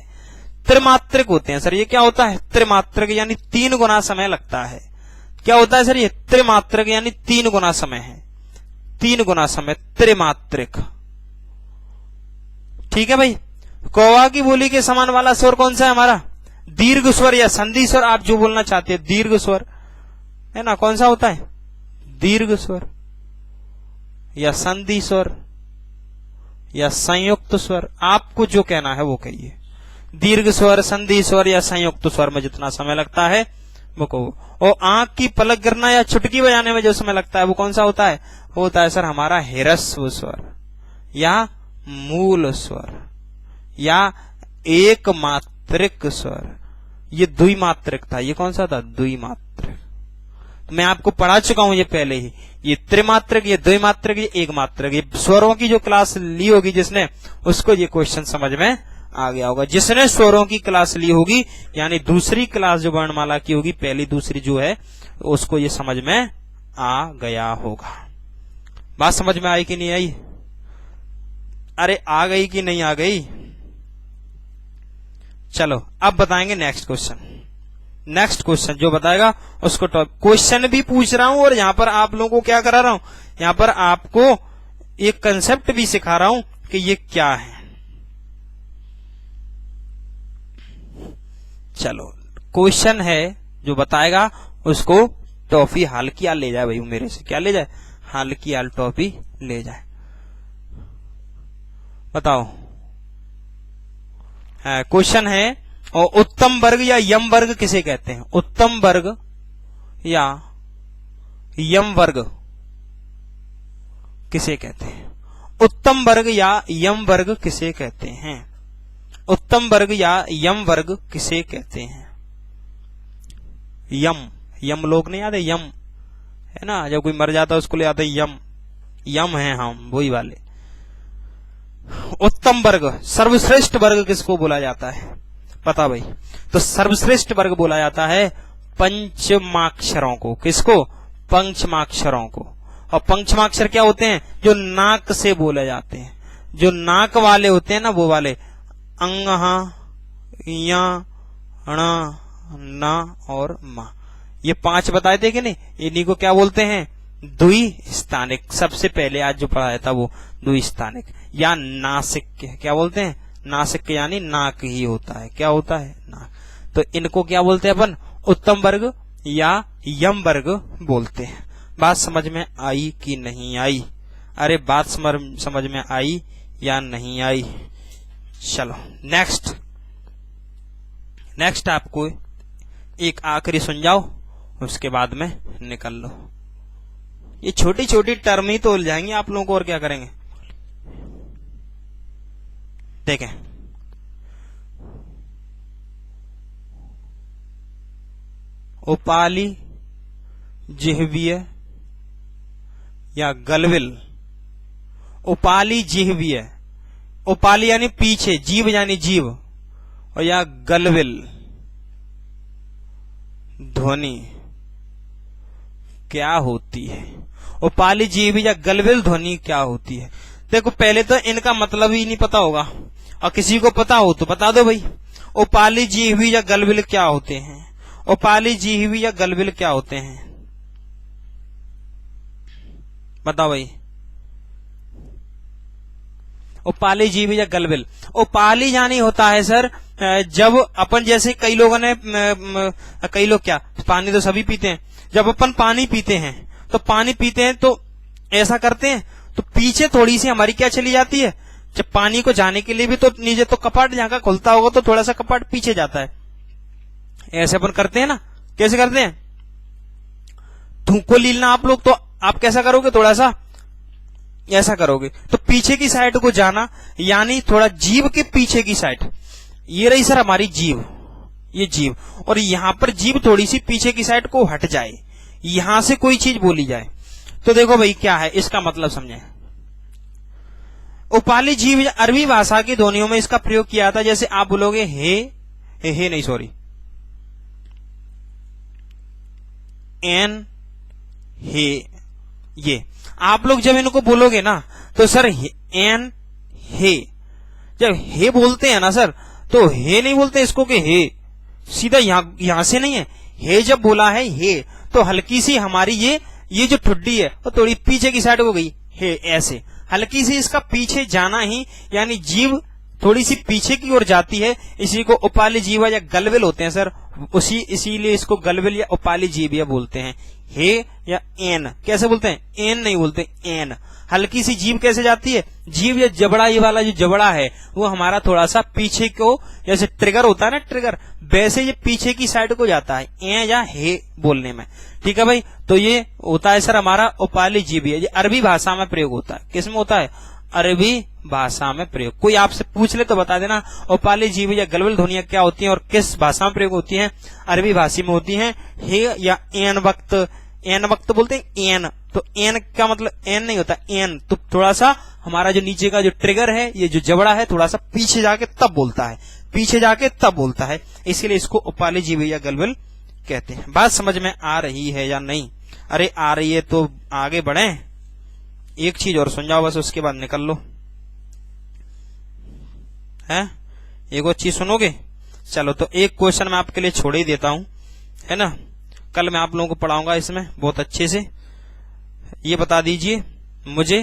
त्रिमात्रिक होते हैं सर ये। क्या होता है? त्रिमात्रिक, यानी 3 गुना समय लगता है। क्या होता है सर ये? त्रिमात्रिक, यानी 3 गुना समय है, 3 गुना समय, त्रिमात्रिक। ठीक है भाई। कौवा की बोली के समान वाला स्वर कौन सा है हमारा? दीर्घ स्वर या संधि स्वर, आप जो बोलना चाहते हैं, दीर्घ स्वर है ना। कौन सा होता है? दीर्घ स्वर या संधि स्वर या संयुक्त स्वर, आपको जो कहना है वो कहिए। दीर्घ स्वर, संधि स्वर या संयुक्त स्वर में जितना समय लगता है वो कहो। और आंख की पलक गिरना या चुटकी बजाने में जो समय लगता है वो कौन सा होता है? वो होता है सर हमारा ह्रस्व स्वर या मूल स्वर या एक मात्रिक स्वर। ये द्विमात्रिक था, ये कौन सा था? द्विमात्रिक। मैं आपको पढ़ा चुका हूं ये पहले ही। ये त्रिमात्रिक, ये द्विमात्रिक, ये एक मात्रिक। ये स्वरों की जो क्लास ली होगी जिसने, उसको ये क्वेश्चन समझ में आ गया होगा। जिसने स्वरों की क्लास ली होगी, यानी दूसरी क्लास जो वर्णमाला की होगी, पहली दूसरी जो है, उसको ये समझ में आ गया होगा। बात समझ में आई कि नहीं आई? अरे आ गई कि नहीं आ गई? चलो अब बताएंगे नेक्स्ट क्वेश्चन। नेक्स्ट क्वेश्चन जो बताएगा उसको क्वेश्चन भी पूछ रहा हूं और यहां पर आप लोगों को क्या करा रहा हूं, यहां पर आपको एक कंसेप्ट भी सिखा रहा हूं कि ये क्या है। चलो क्वेश्चन है जो बताएगा उसको टॉफी हाल की हाल ले जाए भाई मेरे से। क्या ले जाए? हाल की हाल टॉफी ले जाए। बताओ। क्वेश्चन है, और उत्तम वर्ग या यम वर्ग किसे कहते हैं? उत्तम वर्ग या यम वर्ग किसे कहते हैं? उत्तम वर्ग या यम वर्ग किसे कहते हैं? उत्तम वर्ग या यम वर्ग किसे कहते हैं? यम, यम लोग नहीं आते, यम है ना, जब कोई मर जाता है उसको ले आते यम, यम है हम वही वाले। उत्तम वर्ग, सर्वश्रेष्ठ वर्ग किसको बोला जाता है? पता भाई? तो सर्वश्रेष्ठ वर्ग बोला जाता है पंचमाक्षरों को। किसको? पंचमाक्षरों को। और पंचमाक्षर क्या होते हैं? जो नाक से बोले जाते हैं, जो नाक वाले होते हैं ना, वो वाले। अंग, या, ण, न और मा, ये 5 बताए थे कि नहीं? इन्हीं को क्या बोलते हैं? द्विस्थानिक। सबसे पहले आज जो पढ़ाया था वो द्विस्थानिक या नासिक। क्या बोलते हैं? नासिक, यानी नाक ही होता है। क्या होता है? नाक। तो इनको क्या बोलते हैं अपन? उत्तम वर्ग या यम वर्ग बोलते हैं। बात समझ में आई कि नहीं आई? अरे बात समझ में आई या नहीं आई? चलो नेक्स्ट आपको एक आखिरी सुन जाओ, उसके बाद में निकल लो। ये छोटी छोटी टर्म ही तो उलझाएंगे आप लोगों को, और क्या करेंगे। देखें, उपाली, जिह्वीय या गलविल। उपाली, जिह्वीय, उपाली यानी पीछे, जीभ यानी जीभ, और या गलविल ध्वनि क्या होती है? उपाली, जीभ या गलविल ध्वनि क्या होती है? देखो पहले तो इनका मतलब ही नहीं पता होगा, और किसी को पता हो तो बता दो भाई। उपाली, जीहवी या गलविल क्या होते हैं? उपाली, जीहवी या गलविल क्या होते हैं? बताओ भाई। उपाली, जीहवी या गलविल। उपाली यानी होता है सर, जब अपन जैसे कई लोगों ने, कई लोग क्या, पानी तो सभी पीते हैं। जब अपन पानी पीते हैं तो ऐसा करते हैं, तो पीछे थोड़ी सी हमारी क्या चली जाती है? जब पानी को जाने के लिए भी तो नीचे तो कपाट जहां का खुलता होगा तो थोड़ा सा कपाट पीछे जाता है। ऐसे अपन करते हैं ना। कैसे करते हैं? थूक को लीलना आप लोग, तो आप कैसा करोगे? थोड़ा सा ऐसा करोगे, तो पीछे की साइड को जाना, यानी थोड़ा जीभ के पीछे की साइड। ये रही सर हमारी जीभ, ये जीभ, और यहां पर जीभ थोड़ी सी पीछे की साइड को हट जाए, यहां से कोई चीज बोली जाए तो देखो भाई क्या है इसका मतलब समझे। उपाली जीभ अरबी भाषा की ध्वनियों में इसका प्रयोग किया था, जैसे आप बोलोगे हे नहीं सॉरी एन हे, ये आप लोग जब इनको बोलोगे ना तो सर एन हे, जब हे बोलते हैं ना सर तो हे नहीं बोलते इसको कि हे, सीधा यहां से नहीं है, हे जब बोला है हे तो हल्की सी हमारी ये जो ठुड्डी है वो थोड़ी पीछे की साइड हो गई, हे ऐसे हल्की सी इसका पीछे जाना ही, यानी जीभ थोड़ी सी पीछे की ओर जाती है, इसी को उपाली जीवा या गलविल होते हैं सर, इसीलिए इसको गलविल या उपाली जीभिया बोलते हैं। हे या एन कैसे बोलते हैं, एन नहीं बोलते एन। हल्की सी जीभ कैसे जाती है, जीभ या जबड़ा, ये वाला जो जबड़ा है वो हमारा थोड़ा सा पीछे को, जैसे ट्रिगर होता है ना ट्रिगर, वैसे ये पीछे की साइड को जाता है ए या हे बोलने में। ठीक है भाई, तो ये होता है सर हमारा उपाली जीभिया, ये अरबी भाषा में प्रयोग होता है। किसमें होता है, अरबी भाषा में प्रयोग। कोई आपसे पूछ ले तो बता देना उपाली जीभिया या गलविल ध्वनियां क्या होती हैं और किस भाषा में प्रयोग होती हैं। अरबी भाषा में होती हैं। हे या एन वक्त, एन वक्त बोलते हैं एन, तो एन का मतलब एन नहीं होता, एन तो थोड़ा सा हमारा जो नीचे का जो ट्रिगर है, ये जो जबड़ा है थोड़ा सा पीछे जाके तब बोलता है, पीछे जाके तब बोलता है, इसीलिए इसको उपाली जीभिया या गलविल कहते हैं। बात समझ में आ रही है या नहीं? अरे आ रही है तो आगे बढ़े, एक चीज और सुन जाओ बस, उसके बाद निकल लो। है एक और चीज सुनोगे? चलो तो एक क्वेश्चन मैं आपके लिए छोड़ ही देता हूं, है ना, कल मैं आप लोगों को पढ़ाऊंगा इसमें बहुत अच्छे से। ये बता दीजिए मुझे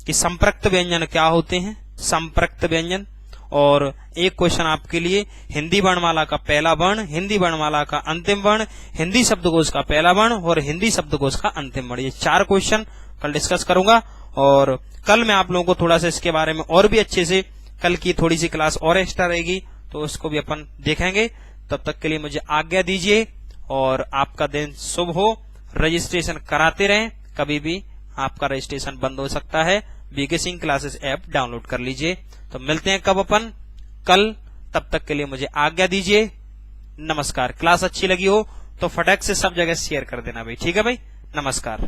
कि संपृक्त व्यंजन क्या होते हैं, संपृक्त व्यंजन। और एक क्वेश्चन आपके लिए, हिंदी वर्णमाला का पहला वर्ण, हिंदी वर्णमाला का अंतिम वर्ण, हिंदी शब्दकोश का पहला वर्ण और हिंदी शब्दकोश का अंतिम वर्ण। ये 4 क्वेश्चन कल डिस्कस करूंगा और कल मैं आप लोगों को थोड़ा सा इसके बारे में और भी अच्छे से, कल की थोड़ी सी क्लास और एक्स्ट्रा रहेगी तो उसको भी अपन देखेंगे। तब तक के लिए मुझे आज्ञा दीजिए और आपका दिन शुभ हो। रजिस्ट्रेशन कराते रहें, कभी भी आपका रजिस्ट्रेशन बंद हो सकता है। BK Singh classes app download कर लीजिए। तो मिलते हैं कब अपन, कल। तब तक के लिए मुझे आज्ञा दीजिए। नमस्कार। क्लास अच्छी लगी हो तो फटाक से सब जगह शेयर कर देना भाई, ठीक है भाई, नमस्कार।